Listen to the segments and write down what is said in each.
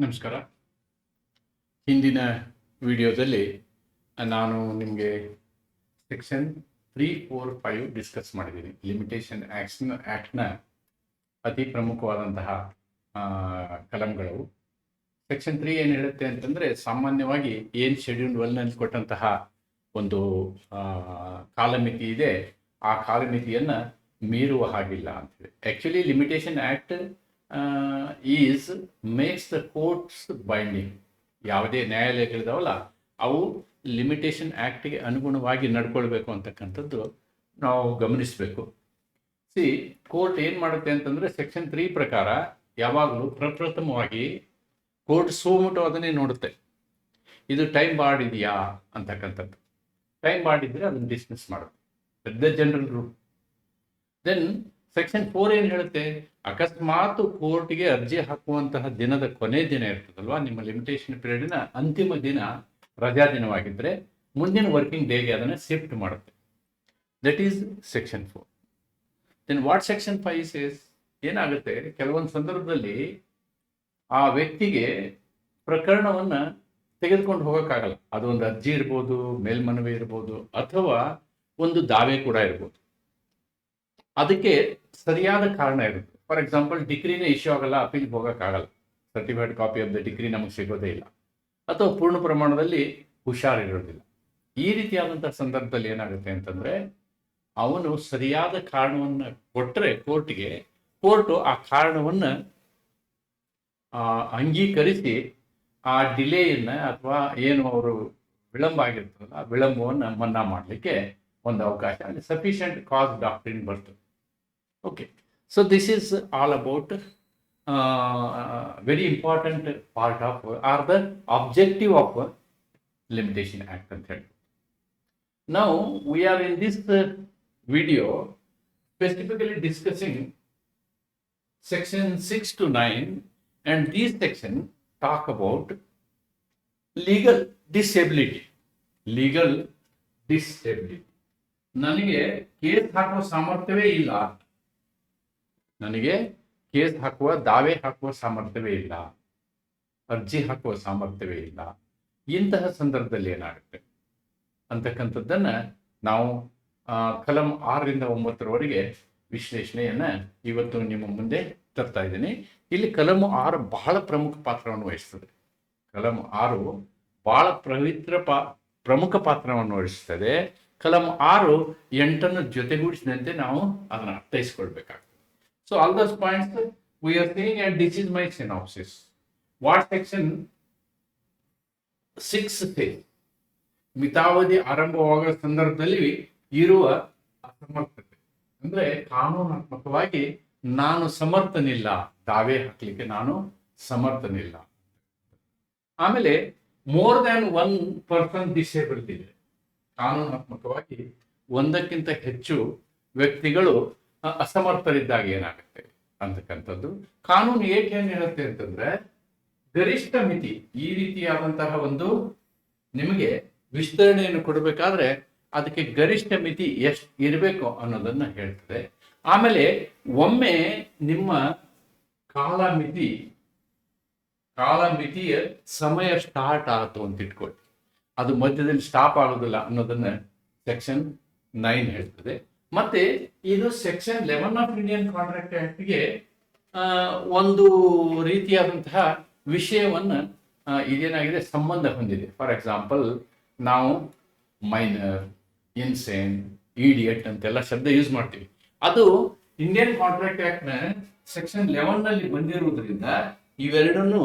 ನಮಸ್ಕಾರ. ಹಿಂದಿನ ವಿಡಿಯೋದಲ್ಲಿ ನಾನು ನಿಮಗೆ ಸೆಕ್ಷನ್ 3, 4, 5 ಡಿಸ್ಕಸ್ ಮಾಡಿದ್ದೀನಿ. ಲಿಮಿಟೇಷನ್ ಆ್ಯಕ್ಟ್ನ ಅತಿ ಪ್ರಮುಖವಾದಂತಹ ಕಲಂಗಳು. ಸೆಕ್ಷನ್ 3 ಏನು ಹೇಳುತ್ತೆ ಅಂತಂದರೆ, ಸಾಮಾನ್ಯವಾಗಿ ಏನು ಶೆಡ್ಯೂಲ್ 1ನಲ್ಲಿ ಕೊಟ್ಟಂತಹ ಒಂದು ಕಾಲಮಿತಿ ಇದೆ, ಆ ಕಾಲಮಿತಿಯನ್ನು ಮೀರುವ ಹಾಗಿಲ್ಲ ಅಂತೇಳಿ. Actually limitation act makes the courts binding. ಯಾವುದೇ ನ್ಯಾಯಾಲಯಗಳಿದಾವಲ್ಲ, ಅವು ಲಿಮಿಟೇಷನ್ ಆ್ಯಕ್ಟ್ಗೆ ಅನುಗುಣವಾಗಿ ನಡ್ಕೊಳ್ಬೇಕು ಅಂತಕ್ಕಂಥದ್ದು ನಾವು ಗಮನಿಸಬೇಕು. ಕೋರ್ಟ್ ಏನು ಮಾಡುತ್ತೆ ಅಂತಂದರೆ, ಸೆಕ್ಷನ್ 3 ಪ್ರಕಾರ ಯಾವಾಗಲೂ ಪ್ರಪ್ರಥಮವಾಗಿ ಕೋರ್ಟ್ ಸೋಮುಟು ಅದನ್ನೇ ನೋಡುತ್ತೆ, ಇದು ಟೈಮ್ ಬಾರ್ಡ್ ಇದೆಯಾ ಅಂತಕ್ಕಂಥದ್ದು. ಟೈಮ್ ಬಾರ್ಡ್ ಇದ್ದರೆ ಅದನ್ನು ಡಿಸ್ಮಿಸ್ ಮಾಡುತ್ತೆ, the general rule. Then section 4 ಏನು ಹೇಳುತ್ತೆ, ಅಕಸ್ಮಾತ್ ಕೋರ್ಟ್ಗೆ ಅರ್ಜಿ ಹಾಕುವಂತಹ ದಿನದ ಕೊನೆ ದಿನ ಇರ್ತದಲ್ವಾ, ನಿಮ್ಮ ಲಿಮಿಟೇಷನ್ ಪೀರಿಯಡ್ನ ಅಂತಿಮ ದಿನ ರಜಾ ದಿನವಾಗಿದ್ದರೆ ಮುಂದಿನ ವರ್ಕಿಂಗ್ ಡೇಗೆ ಅದನ್ನು ಶಿಫ್ಟ್ ಮಾಡುತ್ತೆ. That is section 4. Then what section 5 says, ಏನಾಗುತ್ತೆ, ಕೆಲವೊಂದು ಸಂದರ್ಭದಲ್ಲಿ ಆ ವ್ಯಕ್ತಿಗೆ ಪ್ರಕರಣವನ್ನು ತೆಗೆದುಕೊಂಡು ಹೋಗೋಕ್ಕಾಗಲ್ಲ. ಅದೊಂದು ಅರ್ಜಿ ಇರ್ಬೋದು, ಮೇಲ್ಮನವಿ ಇರ್ಬೋದು, ಅಥವಾ ಒಂದು ದಾವೆ ಕೂಡ ಇರ್ಬೋದು. ಅದಕ್ಕೆ ಸರಿಯಾದ ಕಾರಣ ಇರುತ್ತೆ. ಫಾರ್ ಎಕ್ಸಾಂಪಲ್, ಡಿಗ್ರಿನೇ ಇಶ್ಯೂ ಆಗಲ್ಲ, ಅಪೀಲ್ಗೆ ಹೋಗೋಕ್ಕಾಗಲ್ಲ, certified copy of the degree ನಮಗೆ ಸಿಗೋದೇ ಇಲ್ಲ, ಅಥವಾ ಪೂರ್ಣ ಪ್ರಮಾಣದಲ್ಲಿ ಹುಷಾರಿರೋದಿಲ್ಲ. ಈ ರೀತಿಯಾದಂಥ ಸಂದರ್ಭದಲ್ಲಿ ಏನಾಗುತ್ತೆ ಅಂತಂದರೆ, ಅವನು ಸರಿಯಾದ ಕಾರಣವನ್ನು ಕೊಟ್ಟರೆ ಕೋರ್ಟ್ಗೆ, ಕೋರ್ಟು ಆ ಕಾರಣವನ್ನು ಅಂಗೀಕರಿಸಿ ಆ ಡಿಲೇಯನ್ನು ಅಥವಾ ಏನು ಅವರು ವಿಳಂಬ ಆಗಿರ್ತದಲ್ಲ, ಆ ವಿಳಂಬವನ್ನು ಮನ್ನಾ ಮಾಡಲಿಕ್ಕೆ ಒಂದು ಅವಕಾಶ, ಅಲ್ಲಿ ಸಫಿಷಿಯಂಟ್ ಕಾಸ್ ಡಾಕ್ಟ್ರಿನ್ ಬರ್ತದೆ. Okay, so this is all about very important part of or the objective of Limitation Act. Now we are in this video specifically discussing section 6 to 9, and these sections talk about legal disability. Legal disability. ನನಗೆ case ಹಾಕುವ ಸಾಮರ್ಥ್ಯವೇ ಇಲ್ಲ, ನನಗೆ case ಹಾಕುವ, ದಾವೆ ಹಾಕುವ ಸಾಮರ್ಥ್ಯವೇ ಇಲ್ಲ, ಅರ್ಜಿ ಹಾಕುವ ಸಾಮರ್ಥ್ಯವೇ ಇಲ್ಲ. ಇಂತಹ ಸಂದರ್ಭದಲ್ಲಿ ಏನಾಗುತ್ತೆ ಅಂತಕ್ಕಂಥದ್ದನ್ನು ನಾವು ಕಲಂ 6ರಿಂದ 9ರವರೆಗೆ ವಿಶ್ಲೇಷಣೆಯನ್ನು ಇವತ್ತು ನಿಮ್ಮ ಮುಂದೆ ತರ್ತಾ ಇದ್ದೀನಿ. ಇಲ್ಲಿ ಕಲಂ 6 ಬಹಳ ಪ್ರಮುಖ ಪಾತ್ರವನ್ನು ವಹಿಸ್ತದೆ. ಕಲಂ 6 ಬಹಳ ಪ್ರಮುಖ ಪಾತ್ರವನ್ನು ವಹಿಸ್ತದೆ. ಕಲಂ 6 8ನ್ನು ಜೊತೆಗೂಡಿಸಿದಂತೆ ನಾವು ಅದನ್ನು ಅರ್ಥೈಸ್ಕೊಳ್ಬೇಕಾಗ್ತದೆ. So all those points we are saying, and this is my synopsis. What section 6 says, ಮಿತಾವಧಿ ಆರಂಭವಾಗುವ ಸಂದರ್ಭದಲ್ಲಿ ಇರುವ ಅಸಮರ್ಥತೆ, ಅಂದ್ರೆ ಕಾನೂನಾತ್ಮಕವಾಗಿ ನಾನು ಸಮರ್ಥನಿಲ್ಲ, ದಾವೆ ಹಾಕ್ಲಿಕ್ಕೆ ನಾನು ಸಮರ್ಥನಿಲ್ಲ. ಆಮೇಲೆ ಮೋರ್ ದ್ಯಾನ್ 1 ಪರ್ಸನ್ ಡಿಸೇಬಲ್ಡ್ ಇದೆ, ಕಾನೂನಾತ್ಮಕವಾಗಿ ಒಂದಕ್ಕಿಂತ ಹೆಚ್ಚು ವ್ಯಕ್ತಿಗಳು ಅಸಮರ್ಥರಿದ್ದಾಗ ಏನಾಗುತ್ತೆ ಅಂತಕ್ಕಂಥದ್ದು. ಕಾನೂನು ಏನ್ ಹೇಳುತ್ತೆ ಅಂತಂದ್ರೆ, ಗರಿಷ್ಠ ಮಿತಿ, ಈ ರೀತಿಯಾದಂತಹ ಒಂದು ನಿಮಗೆ ವಿಸ್ತರಣೆಯನ್ನು ಕೊಡಬೇಕಾದ್ರೆ ಅದಕ್ಕೆ ಗರಿಷ್ಠ ಮಿತಿ ಎಷ್ಟು ಇರಬೇಕು ಅನ್ನೋದನ್ನ ಹೇಳ್ತದೆ. ಆಮೇಲೆ ಒಮ್ಮೆ ನಿಮ್ಮ ಕಾಲಮಿತಿಯ ಸಮಯ ಸ್ಟಾರ್ಟ್ ಆಯಿತು ಅಂತ ಇಟ್ಕೊಳ್ಳಿ, ಅದು ಮಧ್ಯದಲ್ಲಿ ಸ್ಟಾಪ್ ಆಗೋದಿಲ್ಲ ಅನ್ನೋದನ್ನ ಸೆಕ್ಷನ್ 9 ಹೇಳ್ತದೆ. ಮತ್ತೆ ಇದು ಸೆಕ್ಷನ್ 11 ಆಫ್ ಇಂಡಿಯನ್ ಕಾಂಟ್ರಾಕ್ಟ್ ಆಕ್ಟ್ಗೆ ಒಂದು ರೀತಿಯಾದಂತಹ ವಿಷಯವನ್ನು ಇದೇನಾಗಿದೆ ಸಂಬಂಧ ಹೊಂದಿದೆ. ಫಾರ್ ಎಕ್ಸಾಂಪಲ್, ನಾವು ಮೈನರ್, ಇನ್ಸೇನ್, ಇಡಿಯಟ್ ಅಂತೆಲ್ಲ ಶಬ್ದ ಯೂಸ್ ಮಾಡ್ತೀವಿ. ಅದು ಇಂಡಿಯನ್ ಕಾಂಟ್ರಾಕ್ಟ್ ಆಕ್ಟ್ನ ಸೆಕ್ಷನ್ 11ನಲ್ಲಿ ಬಂದಿರುವುದರಿಂದ ಇವೆರಡನ್ನು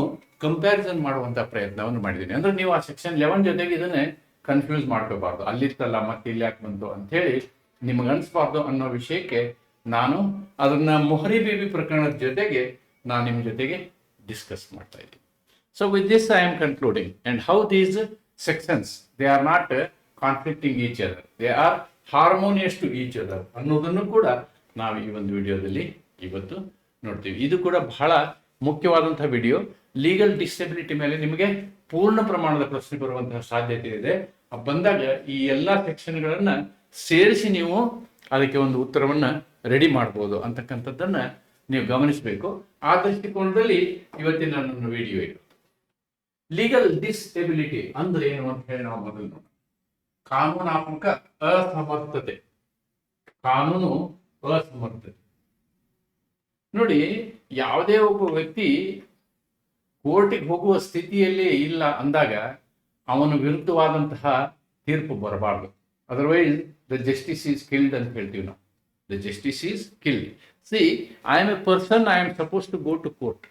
ಕಂಪ್ಯಾರಿಸನ್ ಮಾಡುವಂತ ಪ್ರಯತ್ನವನ್ನು ಮಾಡಿದ್ದೀನಿ. ಅಂದ್ರೆ ನೀವು ಆ ಸೆಕ್ಷನ್ 11 ಜೊತೆಗೆ ಇದನ್ನೇ ಕನ್ಫ್ಯೂಸ್ ಮಾಡ್ಕೋಬಾರ್ದು, ಅಲ್ಲಿತ್ತಲ್ಲ ಮತ್ತೆ ಇಲ್ಲಿ ಯಾಕೆ ಬಂತು ಅಂತ ಹೇಳಿ ನಿಮಗೆ ಅನಿಸ್ಬಾರ್ದು ಅನ್ನೋ ವಿಷಯಕ್ಕೆ ನಾನು ಅದನ್ನ ಮೊಹರಿ ಬೇಬಿ ಪ್ರಕರಣದ ಜೊತೆಗೆ ನಾನು ನಿಮ್ಮ ಜೊತೆಗೆ ಡಿಸ್ಕಸ್ ಮಾಡ್ತಾ ಇದ್ದೀನಿ. So with this I am concluding, and how these sections they are not conflicting each other, they are harmonious to each other ಅನ್ನೋದನ್ನು ಕೂಡ ನಾವು ಈ ಒಂದು ವಿಡಿಯೋದಲ್ಲಿ ಇವತ್ತು ನೋಡ್ತೀವಿ. ಇದು ಕೂಡ ಬಹಳ ಮುಖ್ಯವಾದಂತಹ ವಿಡಿಯೋ. ಲೀಗಲ್ ಡಿಸೆಬಿಲಿಟಿ ಮೇಲೆ ನಿಮಗೆ ಪೂರ್ಣ ಪ್ರಮಾಣದ ಪ್ರಶ್ನೆ ಬರುವಂತಹ ಸಾಧ್ಯತೆ ಇದೆ. ಬಂದಾಗ ಈ ಎಲ್ಲ ಸೆಕ್ಷನ್ಗಳನ್ನ ಸೇರಿಸಿ ನೀವು ಅದಕ್ಕೆ ಒಂದು ಉತ್ತರವನ್ನು ರೆಡಿ ಮಾಡ್ಬೋದು ಅಂತಕ್ಕಂಥದ್ದನ್ನು ನೀವು ಗಮನಿಸಬೇಕು. ಆ ದೃಷ್ಟಿಕೋನದಲ್ಲಿ ಇವತ್ತಿನ ನನ್ನ ವಿಡಿಯೋ ಇದು. ಲೀಗಲ್ ಡಿಸೆಬಿಲಿಟಿ ಅಂದ್ರೆ ಏನು ಅಂತ ಹೇಳಿ ನಾವು ಮೊದಲು ನೋಡೋಣ. ಕಾನೂನಾತ್ಮಕ ಅಸಮರ್ಥತೆ. ಕಾನೂನು ಅಸಮರ್ಥತೆ ನೋಡಿ, ಯಾವುದೇ ಒಬ್ಬ ವ್ಯಕ್ತಿ ಕೋರ್ಟಿಗೆ ಹೋಗುವ ಸ್ಥಿತಿಯಲ್ಲಿ ಇಲ್ಲ ಅಂದಾಗ ಅವನ ವಿರುದ್ಧವಾದಂತಹ ತೀರ್ಪು ಬರಬಾರ್ದು. Otherwise the justice is killed ಅಂತ ಹೇಳ್ತೀವಿ ನಾವು. The justice is killed. See, I am a person, I am suppose to go to court.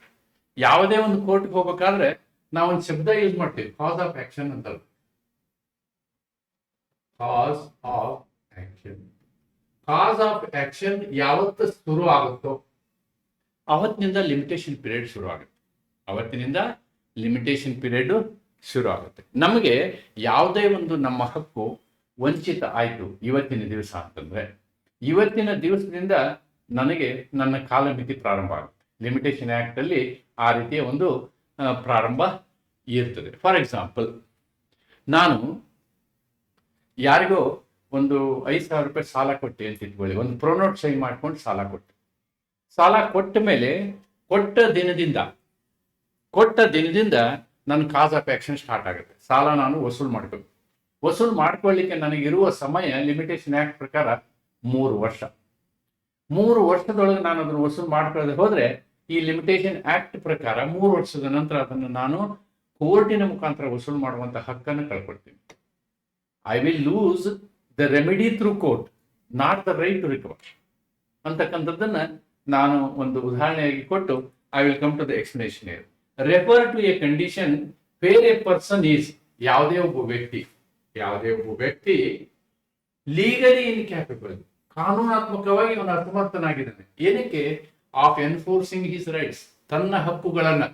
ಯಾವುದೇ ಒಂದು ಕೋರ್ಟ್ಗೆ ಹೋಗ್ಬೇಕಾದ್ರೆ ನಾವು ಒಂದು ಶಬ್ದ ಯೂಸ್ ಮಾಡ್ತೀವಿ, ಕಾಸ್ ಆಫ್ ಆಕ್ಷನ್ ಅಂತ. Cause of action. Cause of action ಯಾವತ್ತು ಶುರು ಆಗುತ್ತೋ ಅವತ್ತಿನಿಂದ ಲಿಮಿಟೇಷನ್ ಪೀರಿಯಡ್ ಶುರು ಆಗುತ್ತೆ. ಅವತ್ತಿನಿಂದ ಲಿಮಿಟೇಷನ್ ಪೀರಿಯಡ್ ಶುರು ಆಗುತ್ತೆ. ನಮಗೆ ಯಾವುದೇ ಒಂದು ನಮ್ಮ ಹಕ್ಕು ವಂಚಿತ ಆಯಿತು ಇವತ್ತಿನ ದಿವಸ ಅಂತಂದ್ರೆ, ಇವತ್ತಿನ ದಿವಸದಿಂದ ನನಗೆ ನನ್ನ ಕಾಲಮಿತಿ ಪ್ರಾರಂಭ ಆಗುತ್ತೆ. ಲಿಮಿಟೇಷನ್ ಆಕ್ಟ್ ಅಲ್ಲಿ ಆ ರೀತಿಯ ಒಂದು ಪ್ರಾರಂಭ ಇರ್ತದೆ. ಫಾರ್ ಎಕ್ಸಾಂಪಲ್, ನಾನು ಯಾರಿಗೋ ಒಂದು 5,000 ರೂಪಾಯಿ ಸಾಲ ಕೊಟ್ಟೆ ಅಂತ ಇಟ್ಕೊಳ್ಳಿ. ಒಂದು ಪ್ರೊನೋಟ್ ಸಹಿ ಮಾಡ್ಕೊಂಡು ಸಾಲ ಕೊಟ್ಟೆ. ಸಾಲ ಕೊಟ್ಟ ಮೇಲೆ ಕೊಟ್ಟ ದಿನದಿಂದ ನನ್ನ ಕಾಸ್ ಆಫ್ ಆಕ್ಷನ್ ಸ್ಟಾರ್ಟ್ ಆಗುತ್ತೆ. ಸಾಲ ನಾನು ವಸೂಲು ಮಾಡಬೇಕು. ವಸೂಲು ಮಾಡ್ಕೊಳ್ಳಿಕ್ಕೆ ನನಗಿರುವ ಸಮಯ ಲಿಮಿಟೇಷನ್ ಆಕ್ಟ್ ಪ್ರಕಾರ 3 ವರ್ಷ. 3 ವರ್ಷದೊಳಗೆ ನಾನು ಅದನ್ನು ವಸೂಲು ಮಾಡ್ಕೊಳ್ಳದೆ ಹೋದ್ರೆ ಈ ಲಿಮಿಟೇಷನ್ ಆಕ್ಟ್ ಪ್ರಕಾರ 3 ವರ್ಷದ ನಂತರ ಅದನ್ನು ನಾನು ಕೋರ್ಟಿನ ಮುಖಾಂತರ ವಸೂಲು ಮಾಡುವಂತ ಹಕ್ಕನ್ನು ಕಳ್ಕೊಳ್ತೀನಿ. I will lose the remedy through court, not the right to recover ಅಂತಕ್ಕಂಥದ್ದನ್ನ ನಾನು ಒಂದು ಉದಾಹರಣೆಯಾಗಿ ಕೊಟ್ಟು I will come to the explanation. Refer to a condition where a person is, ಯಾವುದೇ ಒಬ್ಬ ವ್ಯಕ್ತಿ ಲೀಗಲಿ ಇನ್ಕ್ಯಾಪಬಲ್, ಕಾನೂನಾತ್ಮಕವಾಗಿ ಅವನು ಅಸಮರ್ಥನಾಗಿದ್ದಾನೆ. ಏನಕ್ಕೆ? ಆಫ್ ಎನ್ಫೋರ್ಸಿಂಗ್ ಹಿಸ್ ರೈಟ್ಸ್, ತನ್ನ ಹಕ್ಕುಗಳನ್ನು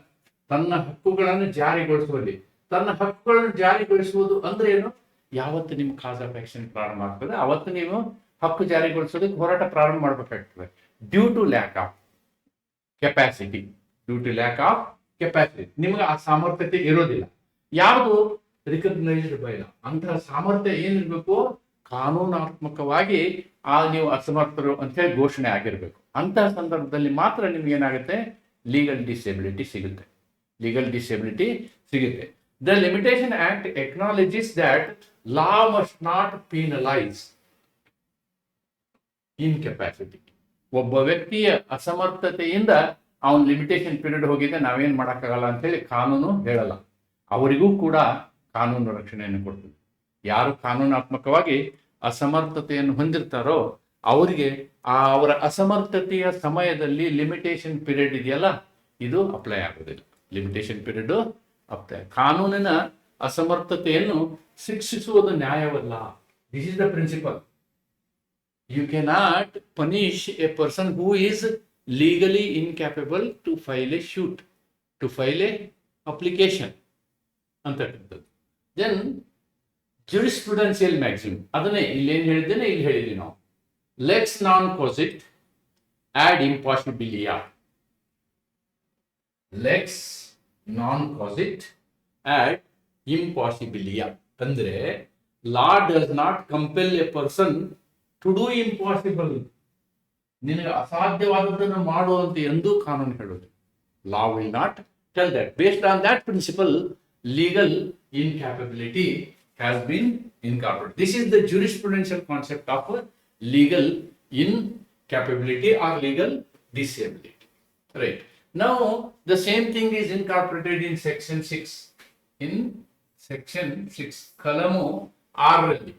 ಜಾರಿಗೊಳಿಸುವಲ್ಲಿ. ತನ್ನ ಹಕ್ಕುಗಳನ್ನು ಜಾರಿಗೊಳಿಸುವುದು ಅಂದ್ರೆ ಏನು? ಯಾವತ್ತು ನಿಮ್ಮ ಕಾಸ್ ಆಫ್ ಆಕ್ಷನ್ ಪ್ರಾರಂಭ ಆಗ್ತದೆ ಅವತ್ತು ನೀವು ಹಕ್ಕು ಜಾರಿಗೊಳಿಸೋದಕ್ಕೆ ಹೋರಾಟ ಪ್ರಾರಂಭ ಮಾಡಬೇಕಾಗ್ತದೆ. Due to lack of capacity, ನಿಮಗೆ ಆ ಸಾಮರ್ಥ್ಯತೆ ಇರೋದಿಲ್ಲ. ಯಾವುದು ರಿಕಗ್ನೈಸ್ಡ್ ಬೈ ಲಾ, ಅಂತಹ ಸಾಮರ್ಥ್ಯ ಏನಿರ್ಬೇಕು? ಕಾನೂನಾತ್ಮಕವಾಗಿ ನೀವು ಅಸಮರ್ಥರು ಅಂತ ಹೇಳಿ ಘೋಷಣೆ ಆಗಿರ್ಬೇಕು. ಅಂತಹ ಸಂದರ್ಭದಲ್ಲಿ ಮಾತ್ರ ನಿಮ್ಗೆ ಏನಾಗುತ್ತೆ? ಲೀಗಲ್ ಡಿಸೆಬಿಲಿಟಿ ಸಿಗುತ್ತೆ. The limitation act acknowledges that law must not penalize incapacity. ಒಬ್ಬ ವ್ಯಕ್ತಿಯ ಅಸಮರ್ಥತೆಯಿಂದ ಅವನ ಲಿಮಿಟೇಷನ್ ಪೀರಿಯಡ್ ಹೋಗಿದೆ, ನಾವೇನ್ ಮಾಡೋಕ್ಕಾಗಲ್ಲ ಅಂತ ಹೇಳಿ ಕಾನೂನು ಹೇಳಲ್ಲ. ಅವರಿಗೂ ಕೂಡ ಕಾನೂನು ರಕ್ಷಣೆಯನ್ನು ಕೊಡ್ತದೆ. ಯಾರು ಕಾನೂನಾತ್ಮಕವಾಗಿ ಅಸಮರ್ಥತೆಯನ್ನು ಹೊಂದಿರ್ತಾರೋ ಅವರಿಗೆ ಅವರ ಅಸಮರ್ಥತೆಯ ಸಮಯದಲ್ಲಿ ಲಿಮಿಟೇಷನ್ ಪೀರಿಯಡ್ ಇದೆಯಲ್ಲ, ಇದು ಅಪ್ಲೈ ಆಗೋದಿಲ್ಲ. ಕಾನೂನಿನ ಅಸಮರ್ಥತೆಯನ್ನು ಶಿಕ್ಷಿಸುವುದು ನ್ಯಾಯವಲ್ಲ. This is the principle. You cannot punish a person who is legally incapable to file a suit, to file a application ಅಂತಕ್ಕಂಥದ್ದು. ದೆನ್ ಜುರಿಸ್ಪ್ರುಡೆನ್ಷಿಯಲ್ ಮ್ಯಾಕ್ಸಿಮಮ್, ಅದನ್ನೇ ಇಲ್ಲೇನು ಹೇಳಿದ್ದೇನೆ ಇಲ್ಲಿ ಹೇಳಿದ್ವಿ ನಾವು. ಲೆಕ್ಸ್ ನಾನ್ ಕ್ವಾಸಿಟ್ ಆಡ್ ಇಂಪಾಸಿಬಿಲಿಯಾ. ಲೆಕ್ಸ್ ನಾನ್ ಕ್ವಾಸಿಟ್ ಆಡ್ ಇಂಪಾಸಿಬಿಲಿಯಾ ಅಂದ್ರೆ law does not compel a person to do impossible. ನಿನಗೆ ಅಸಾಧ್ಯವಾದದ್ದನ್ನು ಮಾಡುವಂತೆ ಎಂದೂ ಕಾನೂನು ಹೇಳೋದು. Law will not tell that. Based on that principle, legal incapability has been incorporated. This is the jurisprudential concept of legal incapability or legal disability. Right. Now, the same thing is incorporated in section 6. In section 6, column R ರಲ್ಲಿ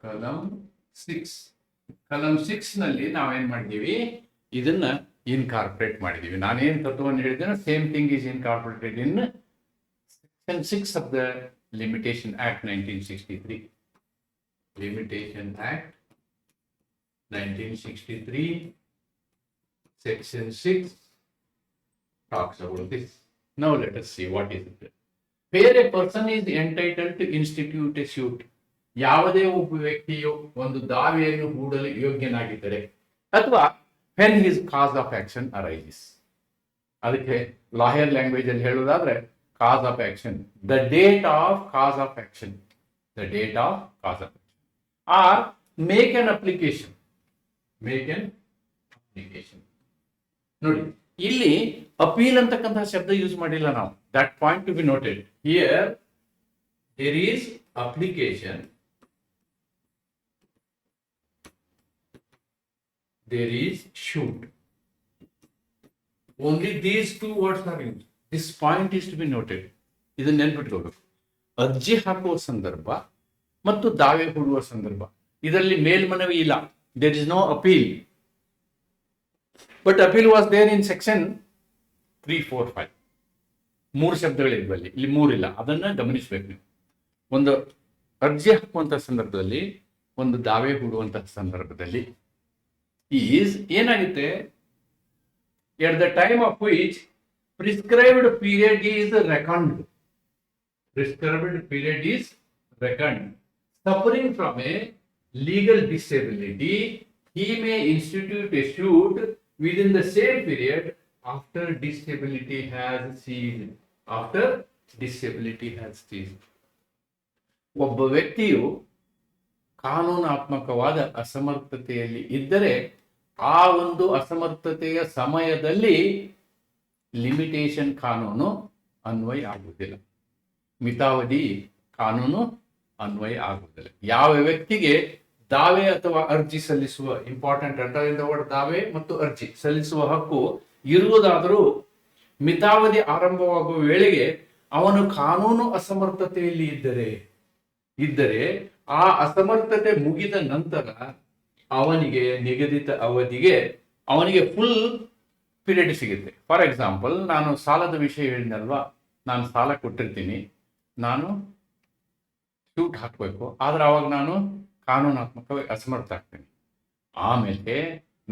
column 6 ನಲ್ಲಿ ನಾವೇನ್ ಮಾಡಿದೀವಿ? ಇದನ್ನ incorporate ಮಾಡಿದೀವಿ. ನಾನೇನು ತತ್ವವನ್ನು ಹೇಳಿದ್ದೇನೆ, same thing is incorporated in section 6 of the limitation act 1963. Limitation act 1963 section 6 talks about this. Now let us see what is it. Where a person is entitled to institute a suit, ಯಾವುದೇ ಒಬ್ಬ ವ್ಯಕ್ತಿಯು ಒಂದು ದಾವೆಯನ್ನು ಹೂಡಲು ಯೋಗ್ಯನಾಗಿದ್ದರೆ, ಅಥವಾ when his cause of action arises. ಅದಕ್ಕೆ lawyer language ಅಲ್ಲಿ ಹೇಳುವುದಾದ್ರೆ cause of action, the date of cause of action, or make an application. ನೋಡಿ, ಇಲ್ಲಿ ಅಪೀಲ್ ಅಂತಕ್ಕಂತಹ ಶಬ್ದ ಯೂಸ್ ಮಾಡಿಲ್ಲ ನಾವು. That point to be noted here. There is application, there is shoot. Only these two words are used. This point is to be noted. ಇದನ್ನ ನೆನ್ಪಿಟ್ಕೋಬೇಕು. ಅರ್ಜಿ ಹಾಕುವ ಸಂದರ್ಭ ಮತ್ತು ದಾವೆ ಹೂಡುವ ಸಂದರ್ಭ, ಇದರಲ್ಲಿ ಮೇಲ್ಮನವಿ ಇಲ್ಲ. There is no appeal. But appeal was there in section 3, 4, 5. 3 ಶಬ್ದಗಳಿದ್ವಲ್ಲಿ, ಇಲ್ಲಿ 3 ಇಲ್ಲ. ಅದನ್ನ ಗಮನಿಸಬೇಕು ನೀವು. ಒಂದು ಅರ್ಜಿ ಹಾಕುವಂತಹ ಸಂದರ್ಭದಲ್ಲಿ, ಒಂದು ದಾವೆ ಹೂಡುವಂತಹ ಸಂದರ್ಭದಲ್ಲಿ ಈಸ್ ಏನಾಗುತ್ತೆ, at the time of which prescribed period is record. Prescribed period is record. Suffering from A legal disability, he may institute a suit within the same period after disability has ceased. After disability has ceased. ಒಬ್ಬ ವ್ಯಕ್ತಿಯು ಕಾನೂನಾತ್ಮಕವಾದ ಅಸಮರ್ಥತೆಯಲ್ಲಿ ಇದ್ದರೆ ಆ ಒಂದು ಅಸಮರ್ಥತೆಯ ಸಮಯದಲ್ಲಿ limitation ಕಾನೂನು ಅನ್ವಯ ಆಗುವುದಿಲ್ಲ, ಮಿತಾವಧಿ ಕಾನೂನು ಅನ್ವಯ ಆಗುವುದಿಲ್ಲ. ಯಾವ ವ್ಯಕ್ತಿಗೆ ದಾವೆ ಅಥವಾ ಅರ್ಜಿ ಸಲ್ಲಿಸುವ, ಇಂಪಾರ್ಟೆಂಟ್ ಅಂಡರ್ಲೈನ್ ದ ವರ್ಡ್ ದಾವೆ ಮತ್ತು ಅರ್ಜಿ ಸಲ್ಲಿಸುವ ಹಕ್ಕು ಇರುವುದಾದರೂ ಮಿತಾವಧಿ ಆರಂಭವಾಗುವ ವೇಳೆಗೆ ಅವನು ಕಾನೂನು ಅಸಮರ್ಥತೆಯಲ್ಲಿ ಇದ್ದರೆ ಆ ಅಸಮರ್ಥತೆ ಮುಗಿದ ನಂತರ ಅವನಿಗೆ ನಿಗದಿತ ಅವಧಿಗೆ ಅವನಿಗೆ ಫುಲ್ ಪೀರಿಯಡ್ ಸಿಗುತ್ತೆ. ಫಾರ್ ಎಕ್ಸಾಂಪಲ್, ನಾನು ಸಾಲದ ವಿಷಯ ಹೇಳಿದ್ನಲ್ವಾ, ನಾನು ಸಾಲ ಕೊಟ್ಟಿರ್ತೀನಿ, ನಾನು ಶೂಟ್ ಹಾಕಬೇಕು, ಆದ್ರೆ ಅವಾಗ ನಾನು ಕಾನೂನಾತ್ಮಕವಾಗಿ ಅಸಮರ್ಥ ಆಗ್ತೀನಿ. ಆಮೇಲೆ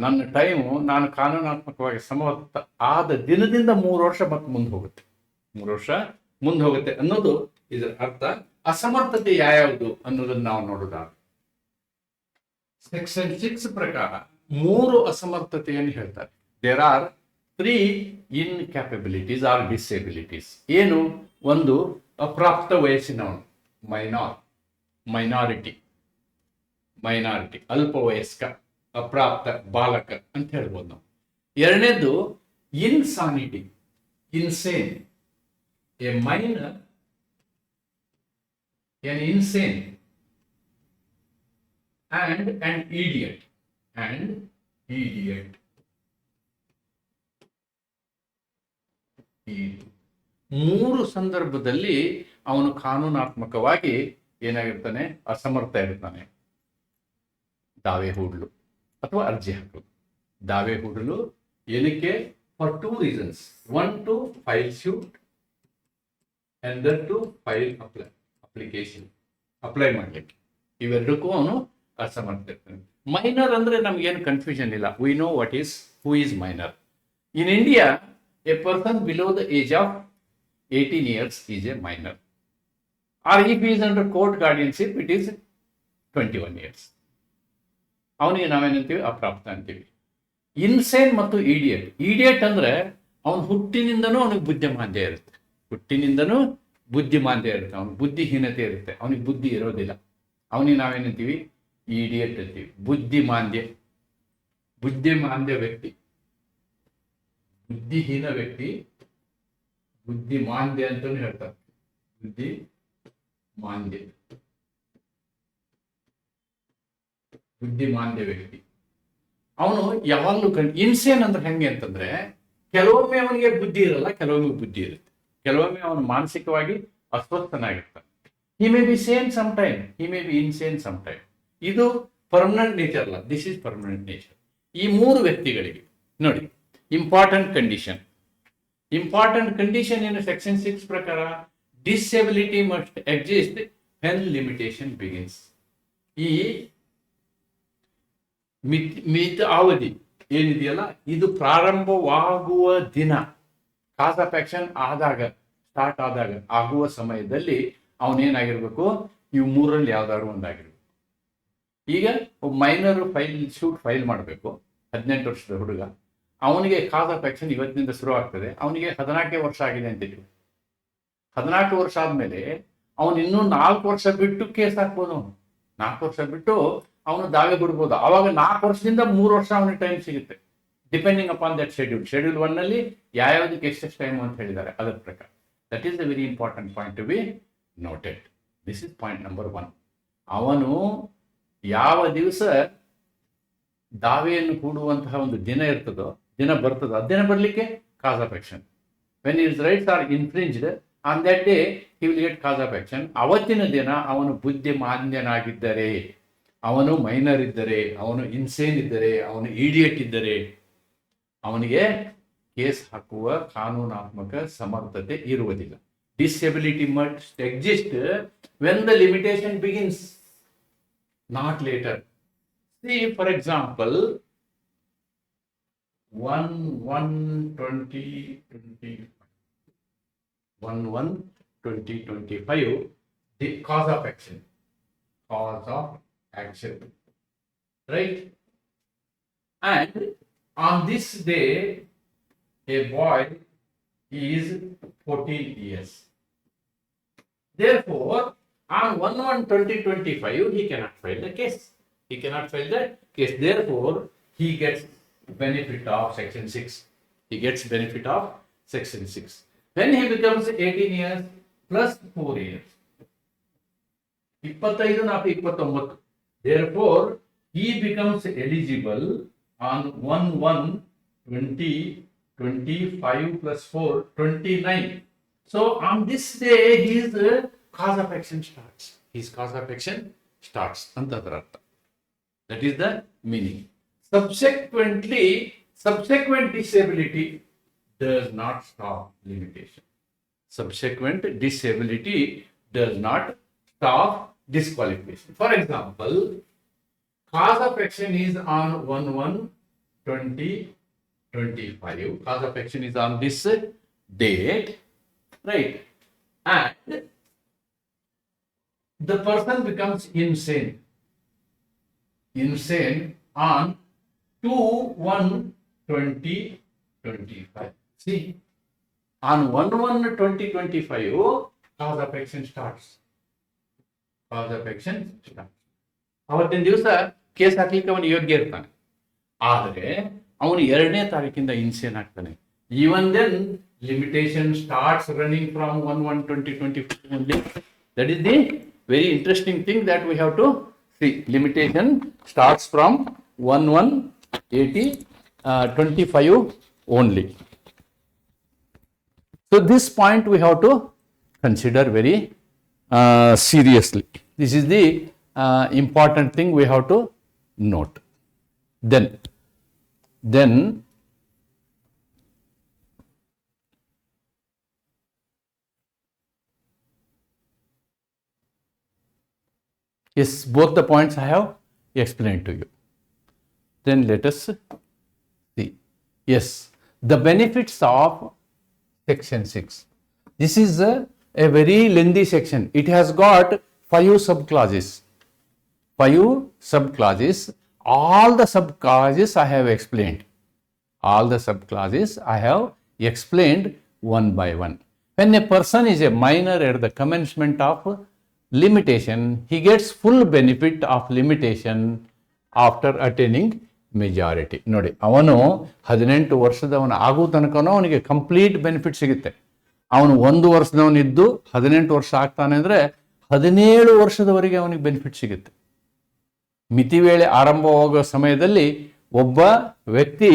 ನನ್ನ ಟೈಮು ನಾನು ಕಾನೂನಾತ್ಮಕವಾಗಿ ಸಮರ್ಥ ಆದ ದಿನದಿಂದ 3 ವರ್ಷ ಮತ್ತೆ ಮುಂದೆ ಹೋಗುತ್ತೆ. 3 ವರ್ಷ ಮುಂದೆ ಹೋಗುತ್ತೆ ಅನ್ನೋದು ಇದರ ಅರ್ಥ. ಅಸಮರ್ಥತೆ ಯಾವುದು ಅನ್ನೋದನ್ನ ನಾವು ನೋಡೋದಾದ್ರೆ ಸೆಕ್ಷನ್ 6 ಪ್ರಕಾರ 3 ಅಸಮರ್ಥತೆಯನ್ನು ಹೇಳ್ತಾರೆ. There are 3 incapabilities or disabilities. ಏನು? ಒಂದು ಅಪ್ರಾಪ್ತ ವಯಸ್ಸಿನವನು, ಮೈನಾರಿಟಿ, ಅಲ್ಪವಯಸ್ಕ, ಅಪ್ರಾಪ್ತ ಬಾಲಕ ಅಂತ ಹೇಳ್ಬೋದು ನಾವು. ಎರಡನೇದು insanity, insane, a minor, an insane, and an idiot. ಈ 3 ಸಂದರ್ಭದಲ್ಲಿ ಅವನು ಕಾನೂನಾತ್ಮಕವಾಗಿ ಏನಾಗಿರ್ತಾನೆ? ಅಸಮರ್ಥ ಇರ್ತಾನೆ ದಾವೆ ಹೂಡಲು ಅಥವಾ ಅರ್ಜಿ ಹಾಕಲು. ದಾವೆ ಹೂಡಲು ಏನಕ್ಕೆ? For 2 reasons. 1 to file suit and then to file application, apply ಮಾಡ್ಲಿಕ್ಕೆ. ಇವೆರಡಕ್ಕೂ ಅವನು ಅಸಮರ್ಥ ಇರ್ತಾನೆ. ಮೈನರ್ ಅಂದ್ರೆ ನಮ್ಗೇನು ಕನ್ಫ್ಯೂಷನ್ ಇಲ್ಲ. We know who is minor. In India a person below the age of 18 years is a minor. Or if is under court guardianship it is 21 years. ಅವನಿಗೆ ನಾವೇನಂತೀವಿ? ಅಪ್ರಾಪ್ತ ಅಂತೀವಿ. Insane ಮತ್ತು ಇಡಿಯಟ್ ಅಂದ್ರೆ ಅವನ ಹುಟ್ಟಿನಿಂದನೂ ಅವನಿಗೆ ಬುದ್ಧಿಮಾಂದ್ಯ ಇರುತ್ತೆ. ಅವನಿಗೆ ಬುದ್ಧಿಹೀನತೆ ಇರುತ್ತೆ, ಅವನಿಗೆ ಬುದ್ಧಿ ಇರೋದಿಲ್ಲ. ಅವನಿಗೆ ನಾವೇನಂತೀವಿ? ಇಡಿಯಟ್ ಅಂತೀವಿ. ಬುದ್ಧಿಮಾಂದ್ಯ ವ್ಯಕ್ತಿ, ಬುದ್ಧಿಹೀನ ವ್ಯಕ್ತಿ, ಬುದ್ಧಿಮಾಂದ್ಯ ಅಂತಾನು ಹೇಳ್ತಾರೆ. ಬುದ್ಧಿಮಾಂದ್ಯ ವ್ಯಕ್ತಿ ಅವನು ಯಾವಾಗಲೂ ಇನ್ಸೇನ್ ಅಂದ್ರೆ ಹೆಂಗೆ ಅಂತಂದ್ರೆ, ಕೆಲವೊಮ್ಮೆ ಅವನಿಗೆ ಬುದ್ಧಿ ಇರಲ್ಲ, ಕೆಲವೊಮ್ಮೆ ಬುದ್ಧಿ ಇರುತ್ತೆ. ಕೆಲವೊಮ್ಮೆ ಅವನು ಮಾನಸಿಕವಾಗಿ ಅಸ್ವಸ್ಥನಾಗಿರ್ತಾನೆ. He may be sane some time, he may be insane some time. ಇದು ಪರ್ಮನೆಂಟ್ ನೇಚರ್ ಅಲ್ಲ, ದಿಸ್ ಈಸ್ ಪರ್ಮನೆಂಟ್ ನೇಚರ್. ಈ 3 ವ್ಯಕ್ತಿಗಳಿಗೆ ನೋಡಿ, ಇಂಪಾರ್ಟೆಂಟ್ ಕಂಡೀಷನ್ ಏನು? ಸೆಕ್ಷನ್ 6 ಪ್ರಕಾರ disability must exist when limitation begins. ಈ ಮಿತ ಅವಧಿ ಏನಿದೆಯಲ್ಲ, ಇದು ಪ್ರಾರಂಭವಾಗುವ ದಿನ, ಕಾಸ್ ಆಫ್ ಆಕ್ಷನ್ ಸ್ಟಾರ್ಟ್ ಆದಾಗ ಆಗುವ ಸಮಯದಲ್ಲಿ ಅವನೇನಾಗಿರ್ಬೇಕು? ಇವು 3ರಲ್ಲಿ ಯಾವ್ದಾದ್ರು ಒಂದಾಗಿರ್ಬೇಕು. ಈಗ ಮೈನರ್ ಶೂಟ್ ಫೈಲ್ ಮಾಡಬೇಕು, 18 ವರ್ಷದ ಹುಡುಗ. ಅವನಿಗೆ ಕಾಸ್ ಆಫ್ ಆಕ್ಷನ್ ಇವತ್ತಿನಿಂದ ಶುರು ಆಗ್ತದೆ. ಅವನಿಗೆ 14 ವರ್ಷ ಆಗಿದೆ ಅಂತ ಹೇಳಿ, 14 ವರ್ಷ ಆದ್ಮೇಲೆ ಅವನು ಇನ್ನೂ 4 ವರ್ಷ ಬಿಟ್ಟು ಕೇಸ್ ಹಾಕ್ಬೋದು. ಅವನು 4 ವರ್ಷ ಬಿಟ್ಟು ಅವನು ದಾವೆ ಬಿಡ್ಬೋದು. ಆವಾಗ 4 ವರ್ಷದಿಂದ 3 ವರ್ಷ ಅವನಿಗೆ ಟೈಮ್ ಸಿಗುತ್ತೆ. ಡಿಪೆಂಡಿಂಗ್ ಅಪಾನ್ ದಟ್ ಶೆಡ್ಯೂಲ್ 1 ನಲ್ಲಿ ಯಾವ್ಯಾವುದಕ್ಕೆ ಎಷ್ಟೆಷ್ಟು ಟೈಮ್ ಅಂತ ಹೇಳಿದ್ದಾರೆ ಅದರ ಪ್ರಕಾರ. That is the very important point to be noted. This is point number 1. ಅವನು ಯಾವ ದಿವಸ ದಾವೆಯನ್ನು ಹೂಡುವಂತಹ ಒಂದು ದಿನ ಇರ್ತದೋ, ದಿನ ಬರ್ತದೋ, ಆ ದಿನ ಬರಲಿಕ್ಕೆ cause of action. When his rights are infringed on that day he will get cause of action. ಅವತ್ತಿನ ದಿನ ಅವನು ಬುದ್ಧಿಮಾಂದ್ಯನಾಗಿದ್ದರೆ, ಅವನು ಮೈನರ್ ಇದ್ದರೆ, ಅವನು ಇನ್ಸೇನ್ ಇದ್ದರೆ, ಅವನು ಇಡಿಯಟ್ ಇದ್ದರೆ ಅವನಿಗೆ ಕೇಸ್ ಹಾಕುವ ಕಾನೂನಾತ್ಮಕ ಸಮರ್ಥತೆ ಇರುವುದಿಲ್ಲ. Disability must exist when the limitation begins, not litre. See, for example, 1/1/2025, the cause of action, right? And on this day, a boy is 14 years. Therefore, on 1/1/2025, he cannot file the case. He cannot file the case. Therefore, he gets benefit of Section 6. He gets benefit of Section 6. When he becomes 18 years plus 4 years, 25-29. Therefore, he becomes eligible on 1/1/2025 plus 4, 29. So, on this day, his cause of action starts. His cause of action starts. Antadharartha. That is the meaning. Subsequent disability does not stop limitation. Subsequent disability does not stop disqualification. For example, cause of action is on 1/1/2025. Cause of action is on this date, right? And the person becomes insane on 2/1/2025. See, on 1/1/2025, cause of action starts. ಅವತ್ತಿನ ದಿವಸ case ಹಾಕ್ಲಿಕ್ಕೆ ಅವನು ಯೋಗ್ಯ ಇರ್ತಾನೆ. ಆದರೆ ಅವನು 2ನೇ ತಾರೀಕಿಂದ ಇನ್ಸೇನ್ ಆಗ್ತಾನೆ. Even then limitation starts running from 1/1/2025 only. That is the very interesting thing that we have to see. Limitation starts from 1/1/2025 only. So this point we have to consider very seriously. This is the important thing we have to note. Then yes, both the points I have explained to you. Then let us see. Yes, the benefits of Section 6. This is a very lengthy section. It has got 5 subclauses. All the subclauses I have explained. One by one. When a person is a minor at the commencement of limitation, he gets full benefit of limitation after attaining majority. ನೋಡಿ, ಅವನು 18 ವರ್ಷದವನು ಆಗೋ ತನಕನೂ ಅವನಿಗೆ complete benefit ಸಿಗುತ್ತೆ. ಅವನು 1 ವರ್ಷದವನಿದ್ದು 18 ವರ್ಷ ಆಗ್ತಾನೆ ಅಂದರೆ 17 ವರ್ಷದವರೆಗೆ ಅವನಿಗೆ ಬೆನಿಫಿಟ್ ಸಿಗುತ್ತೆ. ಮಿತಿವೇಳೆ ಆರಂಭವಾಗುವ ಸಮಯದಲ್ಲಿ ಒಬ್ಬ ವ್ಯಕ್ತಿ